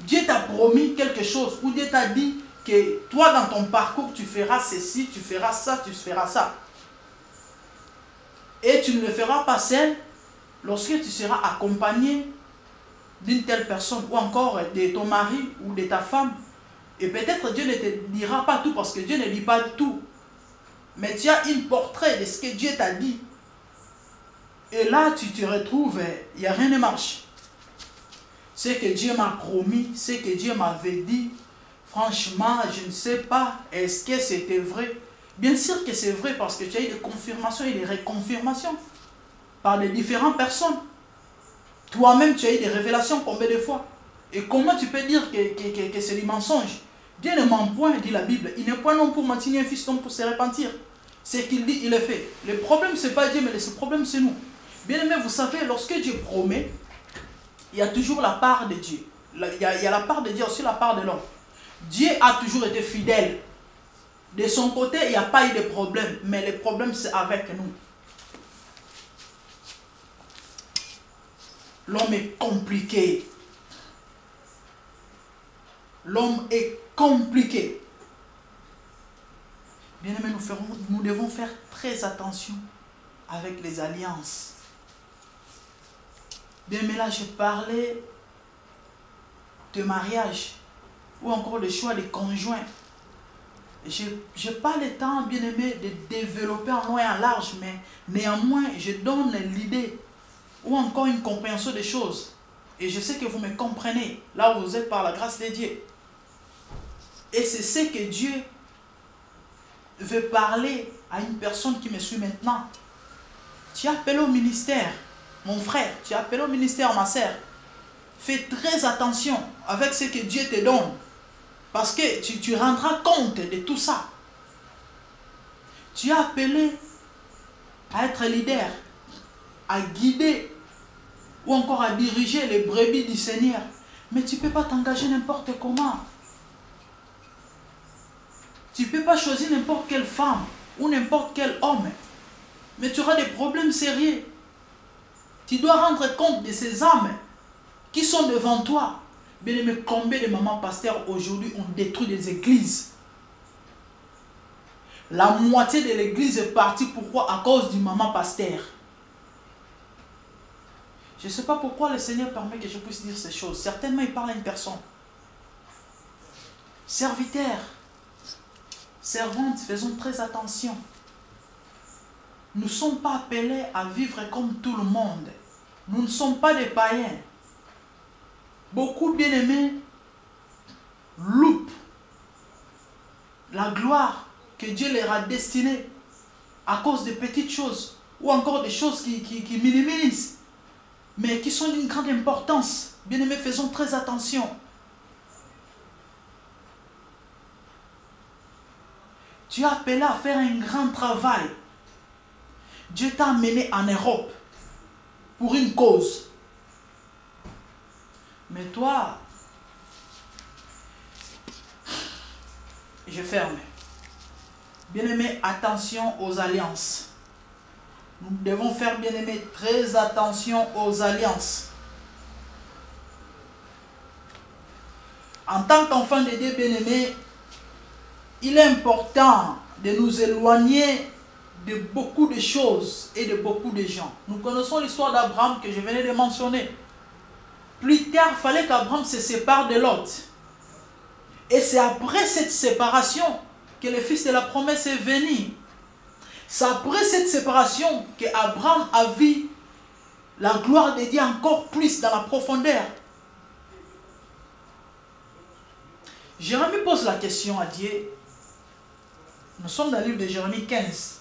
Dieu t'a promis quelque chose, ou Dieu t'a dit que toi dans ton parcours tu feras ceci, tu feras ça, tu feras ça. Et tu ne le feras pas seul lorsque tu seras accompagné d'une telle personne, ou encore de ton mari ou de ta femme. Et peut-être Dieu ne te dira pas tout, parce que Dieu ne dit pas tout. Mais tu as un portrait de ce que Dieu t'a dit. Et là, tu te retrouves, il n'y a rien ne marche. Ce que Dieu m'a promis, ce que Dieu m'avait dit, franchement, je ne sais pas, est-ce que c'était vrai? Bien sûr que c'est vrai, parce que tu as eu des confirmations et des reconfirmations par les différentes personnes. Toi-même, tu as eu des révélations combien de fois? Et comment tu peux dire que c'est du mensonge? Dieu ne ment point, dit la Bible. Il n'est point non pour mentir, ni un fils d'homme pour se repentir. Ce qu'il dit, il le fait. Le problème, ce n'est pas Dieu, mais le problème, c'est nous. Bien aimé, vous savez, lorsque Dieu promet, il y a toujours la part de Dieu. Il y a la part de Dieu, aussi la part de l'homme. Dieu a toujours été fidèle. De son côté, il n'y a pas eu de problème. Mais le problème, c'est avec nous. L'homme est compliqué. L'homme est compliqué. Bien aimé, nous devons faire très attention avec les alliances. Bien aimé, là, je parlais de mariage, ou encore le choix des conjoints. Je n'ai pas le temps, bien aimé, de développer en long et en large, mais néanmoins, je donne l'idée, ou encore une compréhension des choses. Et je sais que vous me comprenez, là où vous êtes par la grâce de Dieu. Et c'est ce que Dieu veut parler à une personne qui me suit maintenant. Tu es appelé au ministère, mon frère, tu es appelé au ministère, ma sœur. Fais très attention avec ce que Dieu te donne. Parce que tu rendras compte de tout ça. Tu es appelé à être leader, à guider ou encore à diriger les brebis du Seigneur. Mais tu ne peux pas t'engager n'importe comment. Tu ne peux pas choisir n'importe quelle femme ou n'importe quel homme. Mais tu auras des problèmes sérieux. Tu dois rendre compte de ces âmes qui sont devant toi. Bien-aimé, combien de mamans pasteurs aujourd'hui ont détruit des églises? La moitié de l'église est partie. Pourquoi? À cause du maman pasteur. Je ne sais pas pourquoi le Seigneur permet que je puisse dire ces choses. Certainement, il parle à une personne. Serviteurs, servantes, faisons très attention. Nous ne sommes pas appelés à vivre comme tout le monde. Nous ne sommes pas des païens. Beaucoup bien-aimés loupent la gloire que Dieu leur a destinée à cause de petites choses ou encore des choses qui minimisent, mais qui sont d'une grande importance. Bien-aimés, faisons très attention. Tu es appelé à faire un grand travail. Dieu t'a amené en Europe pour une cause. Mais toi, je ferme. Bien-aimé, attention aux alliances. Nous devons faire, bien-aimé, très attention aux alliances. En tant qu'enfant de Dieu, bien-aimé, il est important de nous éloigner de beaucoup de choses et de beaucoup de gens. Nous connaissons l'histoire d'Abraham que je venais de mentionner. Plus tard, il fallait qu'Abraham se sépare de Lot. Et c'est après cette séparation que le fils de la promesse est venu. C'est après cette séparation qu'Abraham a vu la gloire de Dieu encore plus dans la profondeur. Jérémie pose la question à Dieu. Nous sommes dans le livre de Jérémie 15.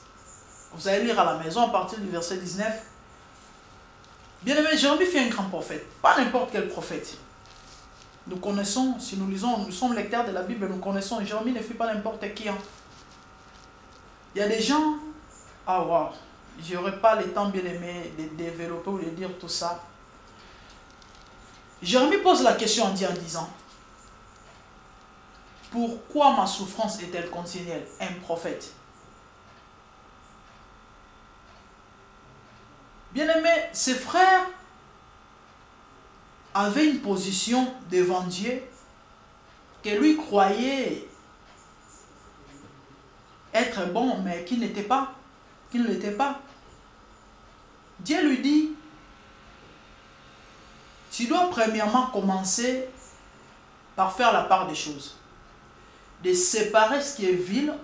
Vous allez lire à la maison à partir du verset 19. Bien-aimé, Jérémie fut un grand prophète. Pas n'importe quel prophète. Nous connaissons, si nous lisons, nous sommes lecteurs de la Bible, nous connaissons. Jérémie ne fut pas n'importe qui. Il y a des gens... Ah wow, je n'aurai pas le temps, bien-aimé, de développer ou de dire tout ça. Jérémie pose la question en disant: pourquoi ma souffrance est-elle continuelle? Un prophète. Bien-aimé, ses frères avaient une position devant Dieu que lui croyait être bon, mais qui n'était pas. Qui ne l'était pas. Dieu lui dit: tu dois premièrement commencer par faire la part des choses. De séparer ce qui est vil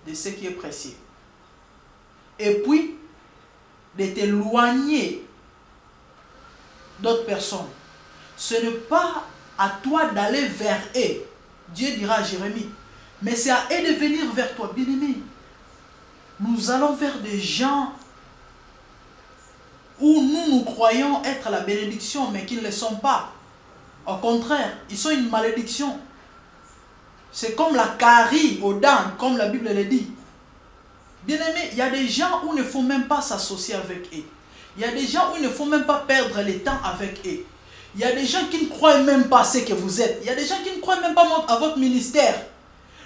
de ce qui est précieux. Et puis, de t'éloigner d'autres personnes. Ce n'est pas à toi d'aller vers eux. Dieu dira à Jérémie. Mais c'est à eux de venir vers toi, bien-aimé. Nous allons vers des gens où nous croyons être la bénédiction, mais qui ne le sont pas. Au contraire, ils sont une malédiction. C'est comme la carie aux dents, comme la Bible le dit. Bien-aimé, il y a des gens où il ne faut même pas s'associer avec eux. Il y a des gens où il ne faut même pas perdre le temps avec eux. Il y a des gens qui ne croient même pas à ce que vous êtes. Il y a des gens qui ne croient même pas à votre ministère.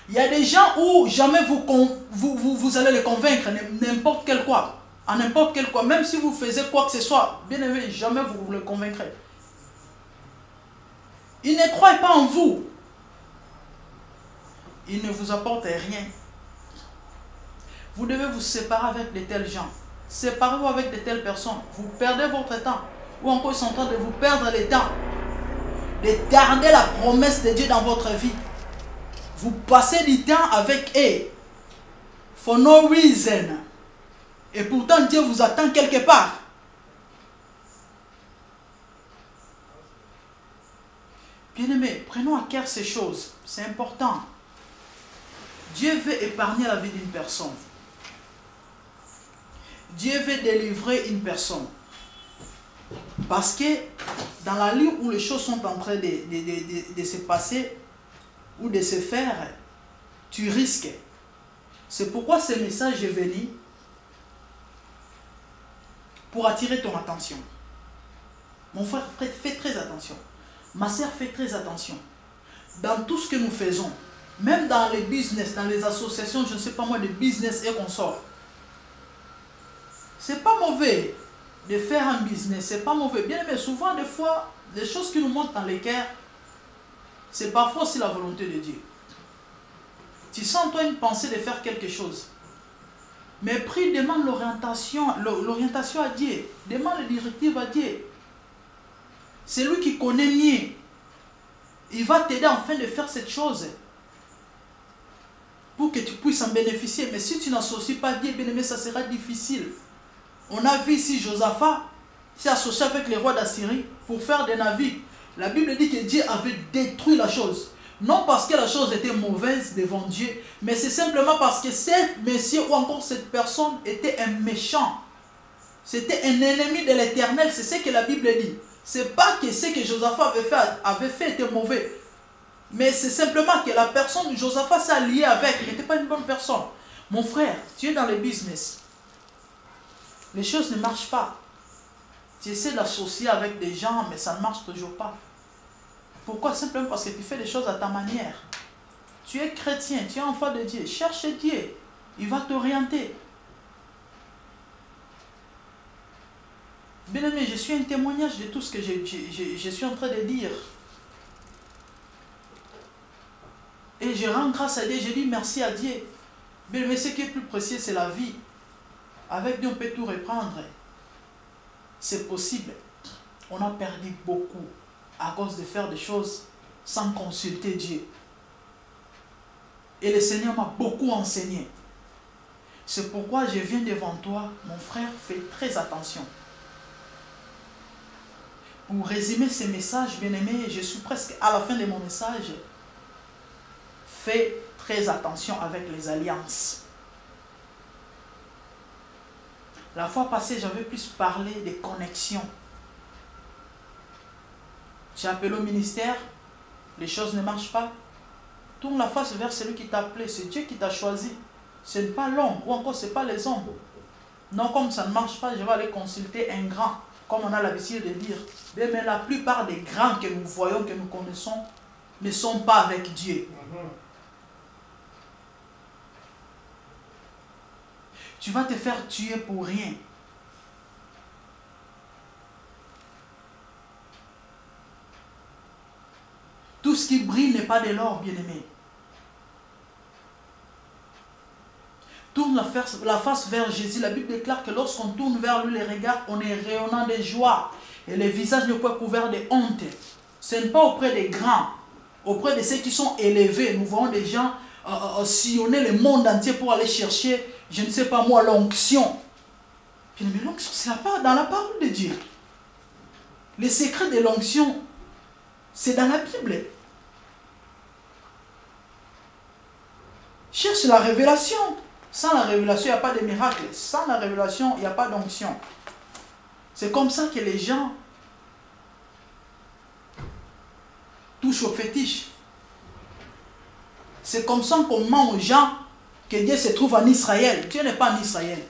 Il y a des gens où jamais vous allez les convaincre, n'importe quel quoi. À n'importe quel quoi. Même si vous faisiez quoi que ce soit, bien aimé, jamais vous les convaincrez. Ils ne croient pas en vous. Ils ne vous apportent rien. Vous devez vous séparer avec de tels gens. Séparez-vous avec de telles personnes. Vous perdez votre temps. Ou encore ils sont en train de vous perdre le temps. De garder la promesse de Dieu dans votre vie. Vous passez du temps avec eux. For no reason. Et pourtant Dieu vous attend quelque part. Bien-aimés, prenons à cœur ces choses. C'est important. Dieu veut épargner la vie d'une personne. Dieu veut délivrer une personne. Parce que dans la ligne où les choses sont en train de se passer ou de se faire, tu risques. C'est pourquoi ce message est venu pour attirer ton attention. Mon frère, fais très attention. Ma sœur, fais très attention. Dans tout ce que nous faisons, Même dans les business, dans les associations, je ne sais pas moi, de business et consorts. C'est pas mauvais de faire un business, c'est pas mauvais. Bien mais souvent, des fois, les choses qui nous montent dans les cœurs, c'est parfois aussi la volonté de Dieu. Tu sens toi une pensée de faire quelque chose. Mais prie, demande l'orientation à Dieu. Demande les directives à Dieu. C'est lui qui connaît mieux. Il va t'aider enfin de faire cette chose. Pour que tu puisses en bénéficier. Mais si tu n'associes pas Dieu, bien aimé, ça sera difficile. On a vu ici Josaphat s'est associé avec les rois d'Assyrie pour faire des navires. La Bible dit que Dieu avait détruit la chose. Non parce que la chose était mauvaise devant Dieu, mais c'est simplement parce que ce monsieur ou encore cette personne était un méchant. C'était un ennemi de l'Éternel, c'est ce que la Bible dit. C'est pas que ce que Josaphat avait fait était mauvais. Mais c'est simplement que la personne que Josaphat s'est allié avec, il n'était pas une bonne personne. Mon frère, tu es dans le business. Les choses ne marchent pas. Tu essaies d'associer avec des gens, mais ça ne marche toujours pas. Pourquoi? Simplement parce que tu fais les choses à ta manière. Tu es chrétien, tu es enfant de Dieu. Cherche Dieu. Il va t'orienter. Bien-aimé, je suis un témoignage de tout ce que je suis en train de dire. Et je rends grâce à Dieu, je dis merci à Dieu. Bien-aimé, ce qui est plus précieux, c'est la vie. Avec Dieu, on peut tout reprendre. C'est possible. On a perdu beaucoup à cause de faire des choses sans consulter Dieu. Et le Seigneur m'a beaucoup enseigné. C'est pourquoi je viens devant toi, mon frère, fais très attention. Pour résumer ce message, bien-aimé, je suis presque à la fin de mon message. Fais très attention avec les alliances. La fois passée, j'avais plus parlé des connexions. Tu as appelé au ministère, les choses ne marchent pas. Tourne la face vers celui qui t'a appelé. C'est Dieu qui t'a choisi. Ce n'est pas l'homme, ou encore ce n'est pas les hommes. Non, comme ça ne marche pas, je vais aller consulter un grand, comme on a l'habitude de dire. Mais la plupart des grands que nous voyons, que nous connaissons, ne sont pas avec Dieu. Tu vas te faire tuer pour rien. Tout ce qui brille n'est pas de l'or, bien-aimé. Tourne la face vers Jésus. La Bible déclare que lorsqu'on tourne vers lui les regards, on est rayonnant de joie. Et le visage ne peut pas couvert de honte. Ce n'est pas auprès des grands, auprès de ceux qui sont élevés. Nous voyons des gens sillonner le monde entier pour aller chercher, je ne sais pas moi, l'onction. Mais l'onction, c'est dans la parole de Dieu. Les secrets de l'onction, c'est dans la Bible. Cherche la révélation. Sans la révélation, il n'y a pas de miracle. Sans la révélation, il n'y a pas d'onction. C'est comme ça que les gens touchent aux fétiches. C'est comme ça qu'on ment aux gens que Dieu se trouve en Israël. Dieu n'est pas en Israël.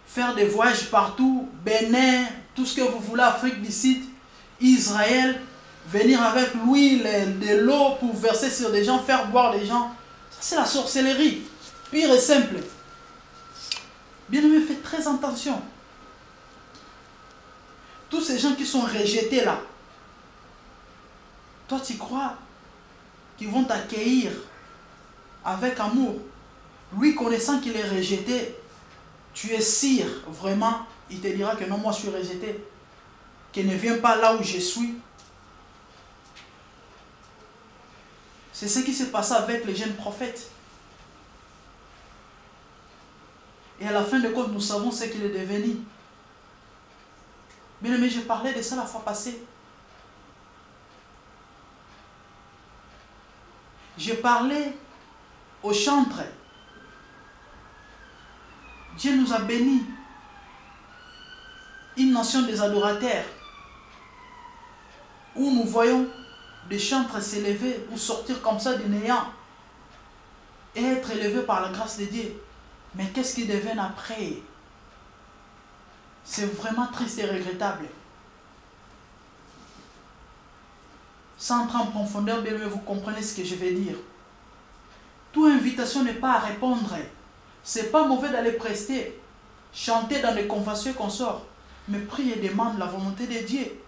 Faire des voyages partout, Bénin, tout ce que vous voulez, Afrique du Sud, Israël, venir avec l'huile, de l'eau pour verser sur des gens, faire boire les gens. Ça, c'est la sorcellerie. Pire et simple. Bien-aimé, faites très attention. Tous ces gens qui sont rejetés là, toi tu crois qu'ils vont t'accueillir avec amour. Lui, connaissant qu'il est rejeté, tu es sûr, vraiment, il te dira que non, moi je suis rejeté. Qu'il ne vient pas là où je suis. C'est ce qui s'est passé avec les jeunes prophètes. Et à la fin de compte, nous savons ce qu'il est devenu. Bien aimé, j'ai parlé de ça la fois passée. J'ai parlé aux chantres. Dieu nous a bénis. Une nation des adorateurs. Où nous voyons des chantres s'élever ou sortir comme ça du néant. Et être élevés par la grâce de Dieu. Mais qu'est-ce qu'ils deviennent après? C'est vraiment triste et regrettable. Sans entrer en profondeur, bien aimé, vous comprenez ce que je vais dire. Toute invitation n'est pas à répondre. C'est pas mauvais d'aller prester, chanter dans des confessions qu'on sort. Mais prie et demande la volonté de Dieu.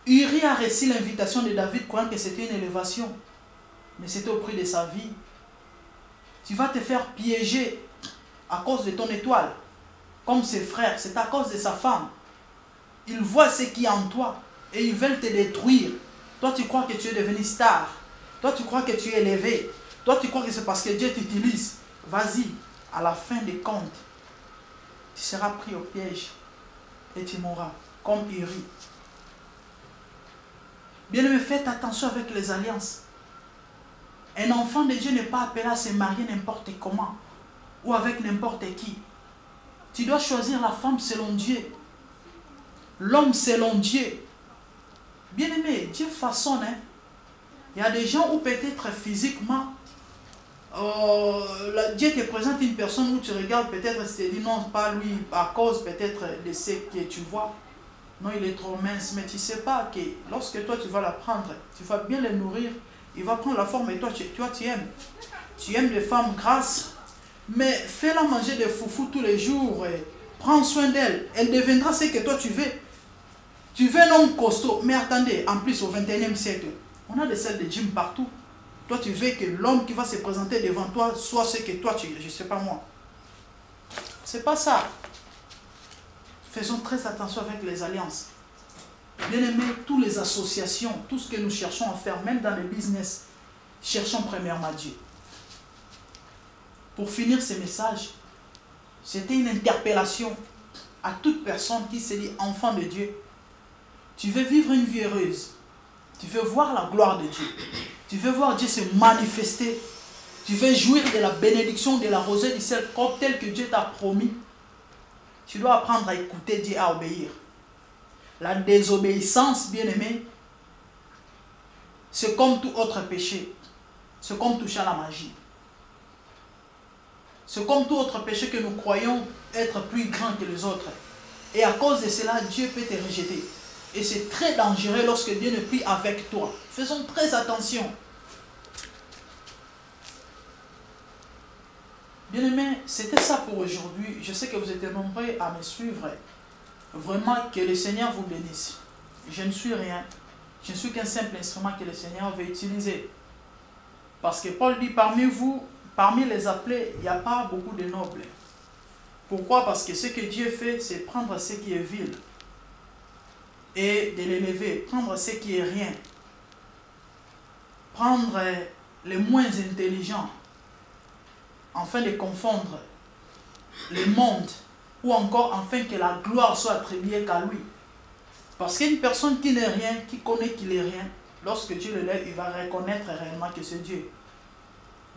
Uri a reçu l'invitation de David croyant que c'était une élévation. Mais c'était au prix de sa vie. Tu vas te faire piéger à cause de ton étoile. Comme ses frères, c'est à cause de sa femme. Ils voient ce qui est en toi et ils veulent te détruire. Toi, tu crois que tu es devenu star. Toi, tu crois que tu es élevé. Toi, tu crois que c'est parce que Dieu t'utilise. Vas-y, à la fin des comptes, tu seras pris au piège et tu mourras comme Uri. Bien-aimé, faites attention avec les alliances. Un enfant de Dieu n'est pas appelé à se marier n'importe comment ou avec n'importe qui. Tu dois choisir la femme selon Dieu. L'homme selon Dieu. Bien-aimé, Dieu façonne. Il y a des gens où peut-être physiquement, Dieu te présente une personne où tu regardes, peut-être tu te dis non, pas lui, à cause peut-être de ce que tu vois. Non, il est trop mince, mais tu ne sais pas que lorsque toi tu vas la prendre, tu vas bien le nourrir, il va prendre la forme et toi tu aimes. Tu aimes les femmes grasses, mais fais-la manger des foufous tous les jours, prends soin d'elle, elle deviendra ce que toi tu veux. Tu veux un homme costaud, mais attendez, en plus au 21e siècle, on a des salles de gym partout. Toi tu veux que l'homme qui va se présenter devant toi soit ce que toi tu veux, je ne sais pas moi. C'est pas ça. Faisons très attention avec les alliances. Bien-aimés, toutes les associations, tout ce que nous cherchons à faire, même dans le business, cherchons premièrement Dieu. Pour finir ce message, c'était une interpellation à toute personne qui se dit enfant de Dieu. Tu veux vivre une vie heureuse. Tu veux voir la gloire de Dieu. Tu veux voir Dieu se manifester. Tu veux jouir de la bénédiction, de la rosée du ciel, comme tel que Dieu t'a promis. Tu dois apprendre à écouter Dieu, à obéir. La désobéissance, bien-aimé, c'est comme tout autre péché. C'est comme toucher à la magie. C'est comme tout autre péché que nous croyons être plus grand que les autres. Et à cause de cela, Dieu peut te rejeter. Et c'est très dangereux lorsque Dieu ne prie avec toi. Faisons très attention. Bien-aimés, c'était ça pour aujourd'hui. Je sais que vous êtes nombreux à me suivre. Vraiment, que le Seigneur vous bénisse. Je ne suis rien. Je ne suis qu'un simple instrument que le Seigneur veut utiliser. Parce que Paul dit, parmi vous, parmi les appelés, il n'y a pas beaucoup de nobles. Pourquoi? Parce que ce que Dieu fait, c'est prendre ce qui est vil et de l'élever, prendre ce qui est rien, prendre les moins intelligents, afin de confondre le monde, ou encore afin que la gloire soit attribuée qu'à lui. Parce qu'une personne qui n'est rien, qui connaît qu'il est rien, lorsque Dieu le lève, il va reconnaître réellement que c'est Dieu.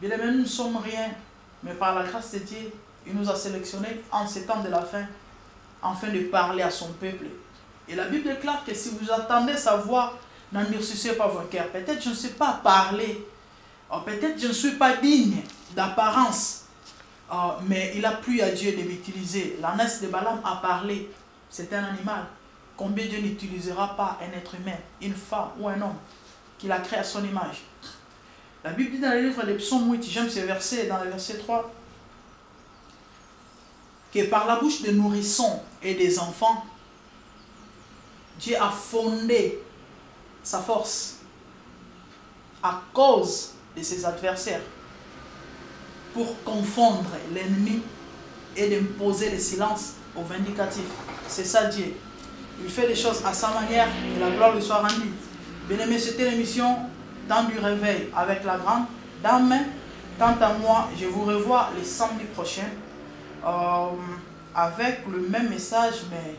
Bien aimé, nous ne sommes rien, mais par la grâce de Dieu, il nous a sélectionnés en ces temps de la fin, afin de parler à son peuple. Et la Bible déclare que si vous attendez sa voix, n'endurcissez pas vos cœurs. Peut-être je ne sais pas parler, peut-être je ne suis pas digne d'apparence, mais il a plu à Dieu de m'utiliser. L'ânesse de Balaam a parlé, c'est un animal. Combien Dieu n'utilisera pas un être humain, une femme ou un homme qu'il a créé à son image. La Bible dit dans le livre des Psaumes 8, j'aime ce verset, dans le verset 3, que par la bouche des nourrissons et des enfants, Dieu a fondé sa force à cause de ses adversaires pour confondre l'ennemi et d'imposer le silence aux vindicatifs. C'est ça Dieu. Il fait les choses à sa manière et la gloire lui soit rendue. Bien-aimés, c'était l'émission Temps du réveil avec la grande dame. Quant à moi, je vous revois le samedi prochain avec le même message, mais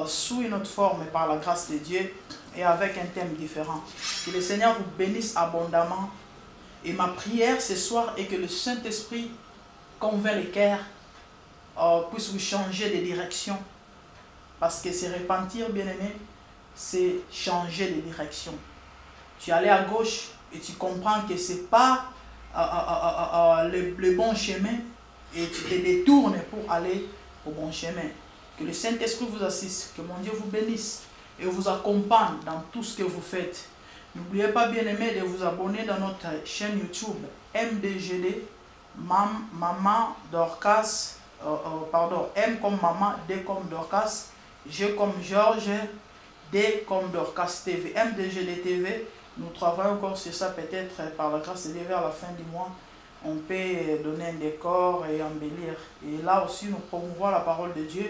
sous une autre forme par la grâce de Dieu et avec un thème différent. Que le Seigneur vous bénisse abondamment. Et ma prière ce soir est que le Saint-Esprit convainc les cœurs, puisse vous changer de direction. Parce que c'est repentir, bien-aimé, c'est changer de direction. Tu es allé à gauche et tu comprends que ce n'est pas le bon chemin et tu te détournes pour aller au bon chemin. Que le Saint-Esprit vous assiste, que mon Dieu vous bénisse et vous accompagne dans tout ce que vous faites. N'oubliez pas, bien aimé, de vous abonner dans notre chaîne YouTube MDGD, Maman Dorcas, M comme Maman, D comme Dorcas, G comme Georges, D comme Dorcas TV, MDGD TV. Nous travaillons encore sur ça, peut-être par la grâce de Dieu vers la fin du mois. On peut donner un décor et embellir. Et là aussi, nous promouvons la parole de Dieu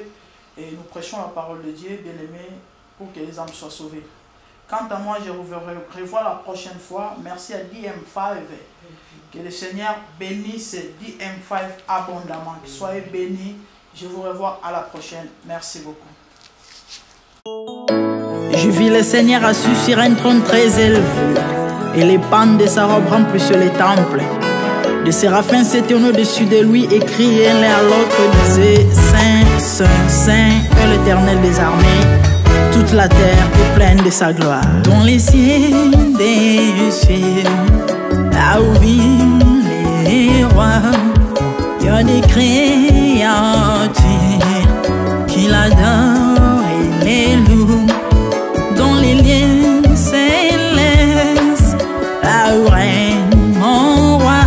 et nous prêchons la parole de Dieu, bien aimé, pour que les âmes soient sauvées. Quant à moi, je vous revois la prochaine fois. Merci à DM5. Que le Seigneur bénisse DM5 abondamment. Soyez bénis. Je vous revois à la prochaine. Merci beaucoup. Je vis le Seigneur assis sur un trône très élevé, et les pans de sa robe remplissent les temples. Des séraphins s'étaient au-dessus de lui et criaient l'un à l'autre, disaient Saint, Saint, Saint est l'Éternel des armées. Toute la terre est pleine de sa gloire. Dans les cieux des cieux, là où vivent les rois, il y a des créatures qui l'adorent et les louent. Dans les lieux célestes, là où règne mon roi,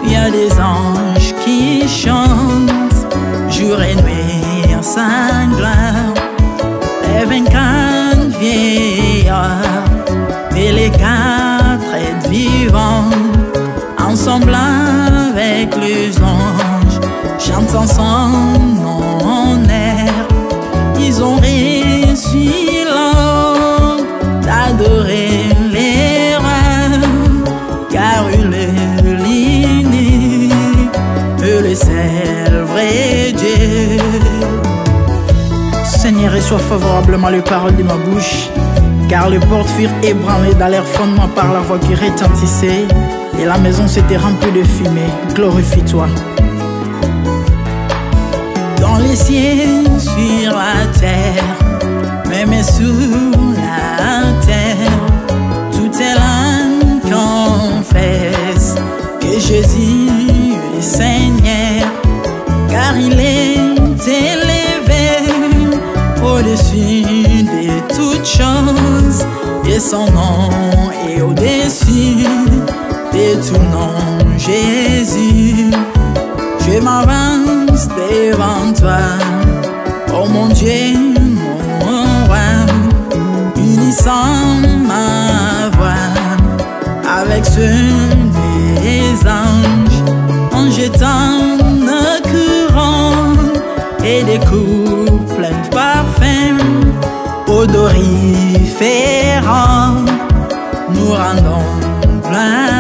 il y a des anges qui chantent jour et nuit en sa gloire. Les 24 vieillards et les 4 êtres vivants, ensemble avec les anges, chantent son air. Ils ont reçu l'ordre d'adorer les rois, car il est l'unique, le seul vrai Dieu. Seigneur, reçois favorablement les paroles de ma bouche, car les portes furent ébranlées dans leur fondement par la voix qui retentissait, et la maison s'était remplie de fumée. Glorifie-toi. Dans les cieux, sur la terre, même sous la terre, toute langue confesse que Jésus est Seigneur, car il est élevé au-dessus de toutes choses, et son nom est au-dessus de tout nom. Jésus, je m'avance devant toi, oh mon Dieu, mon roi, unissant ma voix avec ceux des anges, en jetant nos couronnes et des coupes pleines de parfums odoriférants, nous rendons gloire.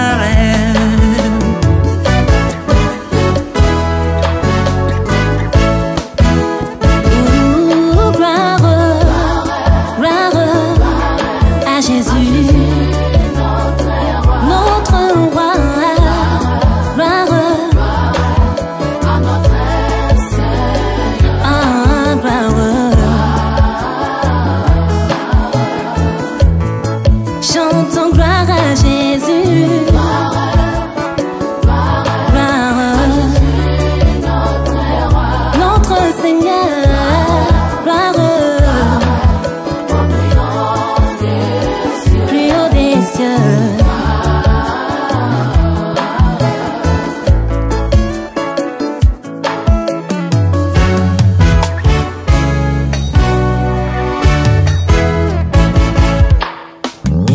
Chantons gloire à Jésus. Notre Seigneur, gloire plus haut des cieux.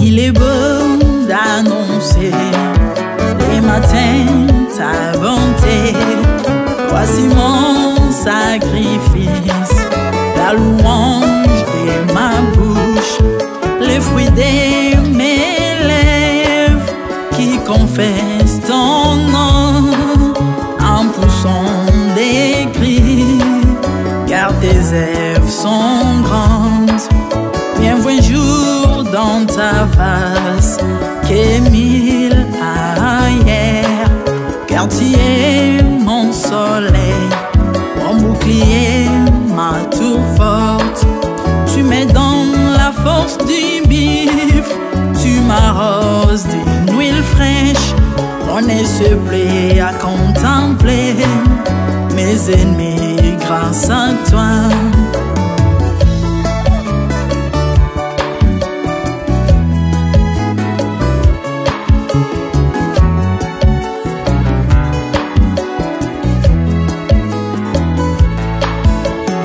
Il est beau d'annoncer les matins ta bonté. Voici mon sacrifice, la louange de ma bouche, les fruits de mes lèvres qui confessent ton nom en poussant des cris, car tes œuvres sont grandes. Bienvenue un jour dans ta face que 1000 ailleurs, car tu es mon soleil, mon bouclier, ma tour forte. Tu me donnes la force du bif, tu m'arroses d'une huile fraîche. Mon nez se plaît à contempler mes ennemis grâce à toi.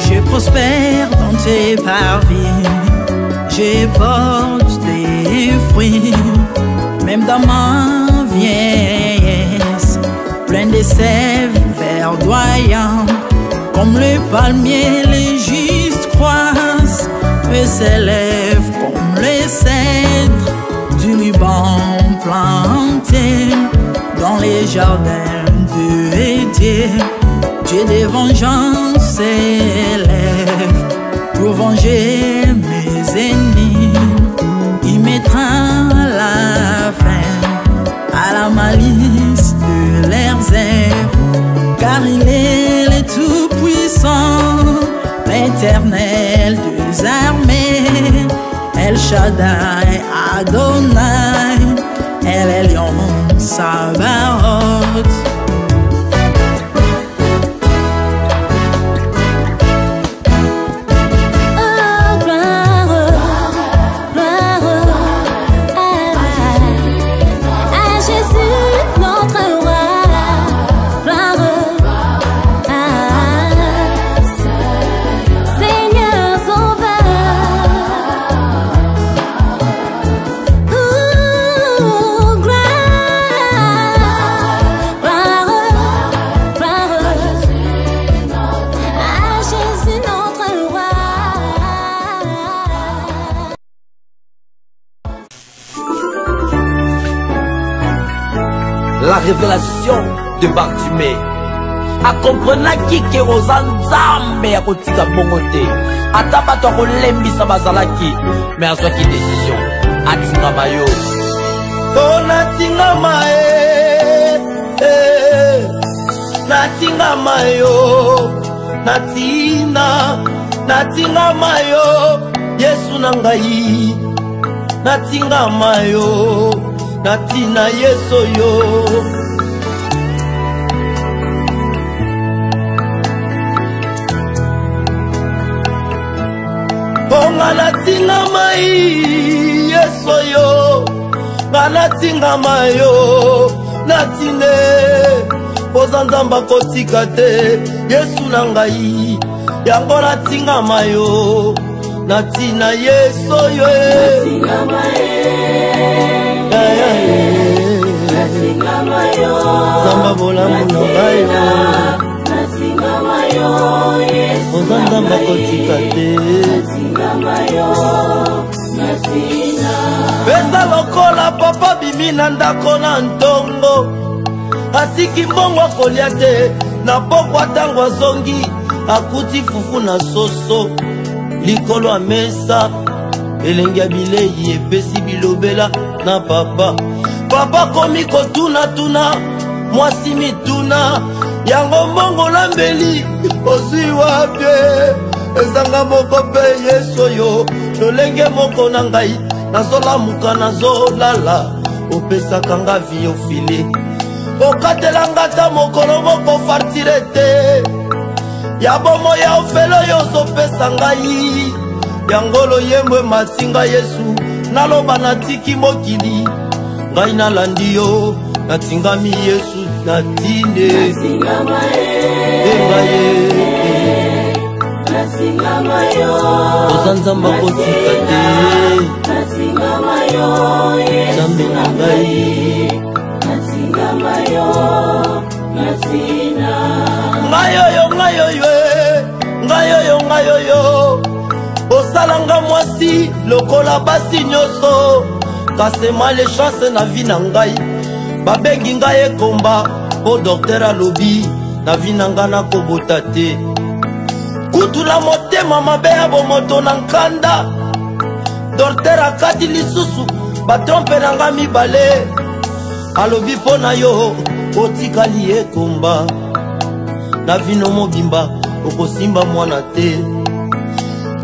Je prospère dans tes parvis, je porte des fruits, même dans ma vieillesse, plein de sève verdoyant, comme le palmier les justes croissent, me s'élève comme les cèdres du Liban planté dans les jardins de Dieu. Dieu de vengeance s'élève pour venger mes ennemis. Il mettra la fin à la malice de leurs œuvres, car il est le Tout-Puissant, l'Éternel des armées, El Shaddai Adonai, El Elyon Sabaoth. La révélation de Bartimée akomprenaki ke ozanzambe ya kotika bongo te ata bato akolembisa bazalaki me azwaki décision atingama yo natingama natingama yo natingama yo Yesu na ngai natingama yo natina Yesu yo Ponga natingama Yesu yo natingama yo natine ozanzamba kotika te Yesu na ngai yango natingama yo natina Yesu yo natingama Samba bola muno bayo Nasingama yo Ozanzamba kotika te Nasingama yo Nasina Pesa lokola papa bimina ndako na ntongo Atiki mbongo kolia te Na pokwa tango azongi Akuti fufu na soso Likolo a mesa Elengi ya bilei epesi bilobela na papa Papa komi kotuna tuna mwasi mituna yango mbongo lambeli ozwi wapye ezanga moko pe Yesu yo lolenge moko na ngai nazolamuka nazolala opesaka nga vi ofile okatelanga ta mokolo moko fartire te ya bomo ya ofelo yo ozopesa ngai yango loyembwe matinga Yesu naloba natiki mokili ngai nalandi yo natingami Yesu natine nasingama nasingama yo ozanzamba kotika te nasingama yo Zambe na ngai nasingama yo nasina ngayo yo osalanga mwasi lokola basi nyoso kasema les chances na vie na ngai babengi ngai ekomba po docteur alobi na vie na ngai nakobota te kutula motema mabe ya bomoto na nkanda docteur akati lisusu batrompe na ngai mibale alobi mpo na yo otikali ekomba na vino mobimba okosimba mwana te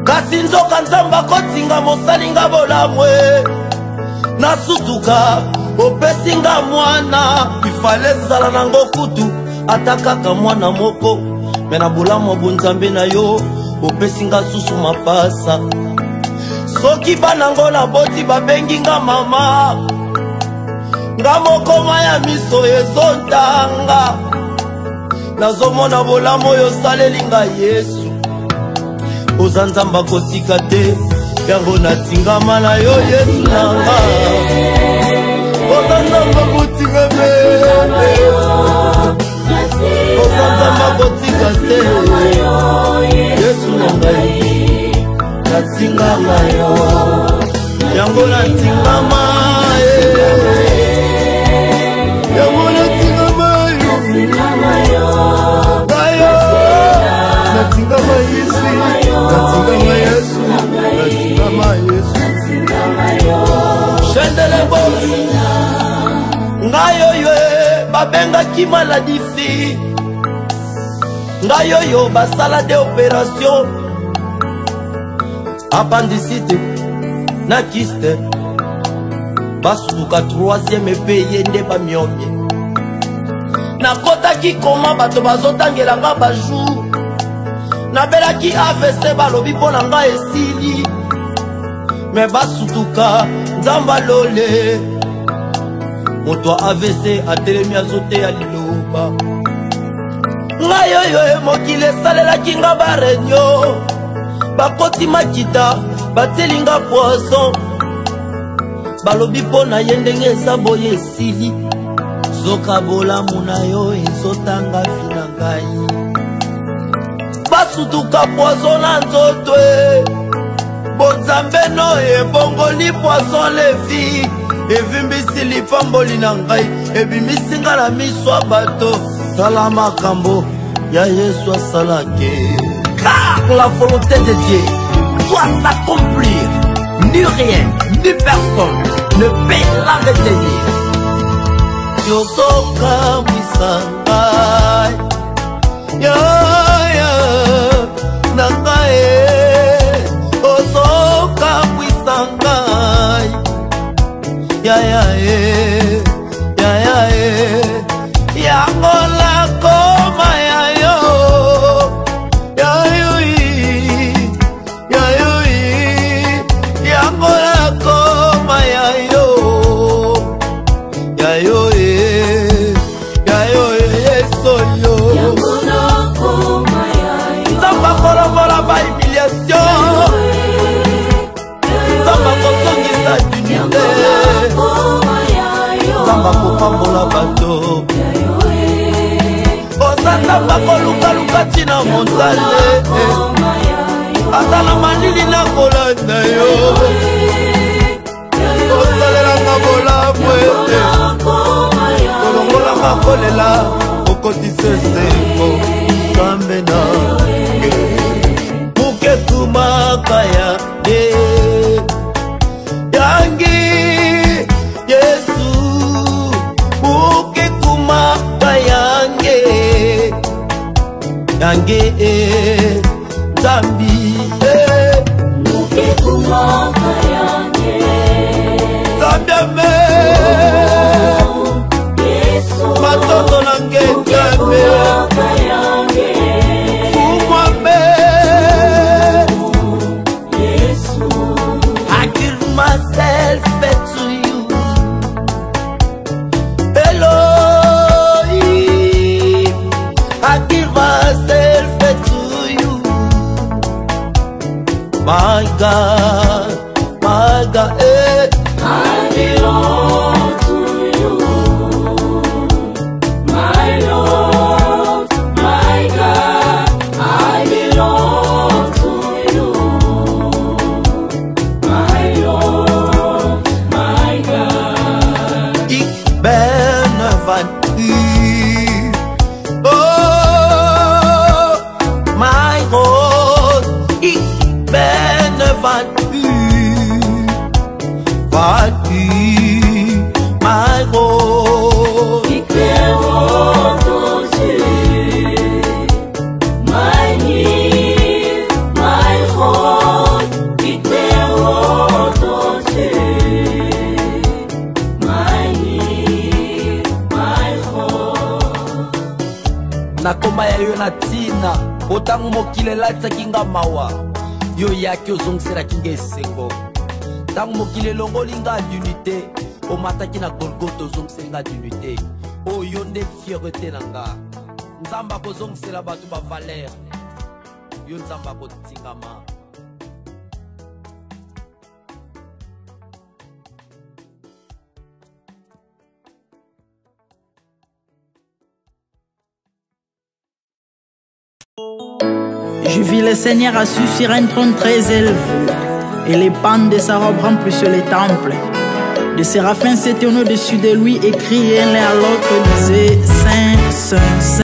kasi nzoka nzambe akotinga mosalinga bolamwe nasutuka opesinga mwana ifale zala nango kutu ata kaka mwana moko me na bolamu bonzambe na yo opesi nga susu mapasa. Soki banango na boti babengi nga mama, nga mokoma ya miso ezotanga, nazomona bolamu oyo osaleli nga Yesu. Oza nzamba kotika te, yango natingama na yo Yesu nanga. Oza nzamba kotika te, oza nzamba kotika te, Yesu nanga natingama yo, yango natingama yango natingama yo, natingama Yesu, natingama Yesu, natingama Yesu. Chendele bo ngayo yo babengaki maladie, ngayo yo basala de opération appendicite na kyste, basuka 3e pays nde bamiomie. Nakotaki koma bato bazotangela nga bajour, nabelaki AVC balobi mpo na nga esili, me basutuka nzamba lole. Moto AVC atelemi azoteya liloba, ngai oyo mokili esalelaki nga bareunion, bakoti makita batelinga poison, balobi mpo na ye ndenge eza boye esili, zoka bolamu na yo ezotanga vi na ngai. Basutuka poison na nzoto bonzambe no ebongoli poison levi, evimbisi lipamboli na ngai, ebimisi nga na miso ya bato. Tala makambo ya Yesu asalaki, car la volonté de Dieu doit s'accomplir. Ni rien, ni personne ne peut la retenir. Yosoka mwisangai, ya nangae, osoka mwisangai, ya yangola koma ya yo, yangola koma ya yo, yeso yo, nzamba kolobola ba humiliation, nzamba kosongisa dignité, nzamba kopambola bato, nzamba kolukaluka tina monzale, ata na malili na kolanda yo, osalelanga bolamu ete kolongolanga kolela okotisa esengo nzambe na muketumaka yange yangi Yesu, muketumaka yange yange Zambi muketumaka yange Zambi matoto nange Zambi umwame I give myself to you Elohim, I give myself to you my God, I belong to you, my Lord, my God, I belong to you, my Lord, my God. Ik ben van u, oh, my God, ik ben van u, my God. Ik ben rond tot u, mijn Heer, mijn God. Ik ben rond tot u, mijn Heer, mijn God. Na na komba ya yo na tina otango mokili elatisaki nga mawa yo yaki ozongiselaki nga esengo ntango mokili elongoli nga d'unité omataki na golgota ozongiseli nga d'unité oyo nde fierté na nga nzambe akozongisela bato bavaler yo nzambe akotingama. Je vis le Seigneur assis sur un trône très élevé, et les pans de sa robe remplissent les temples. Les séraphins s'étaient au-dessus de lui et criaient l'un à l'autre, disaient Saint, Saint, Saint.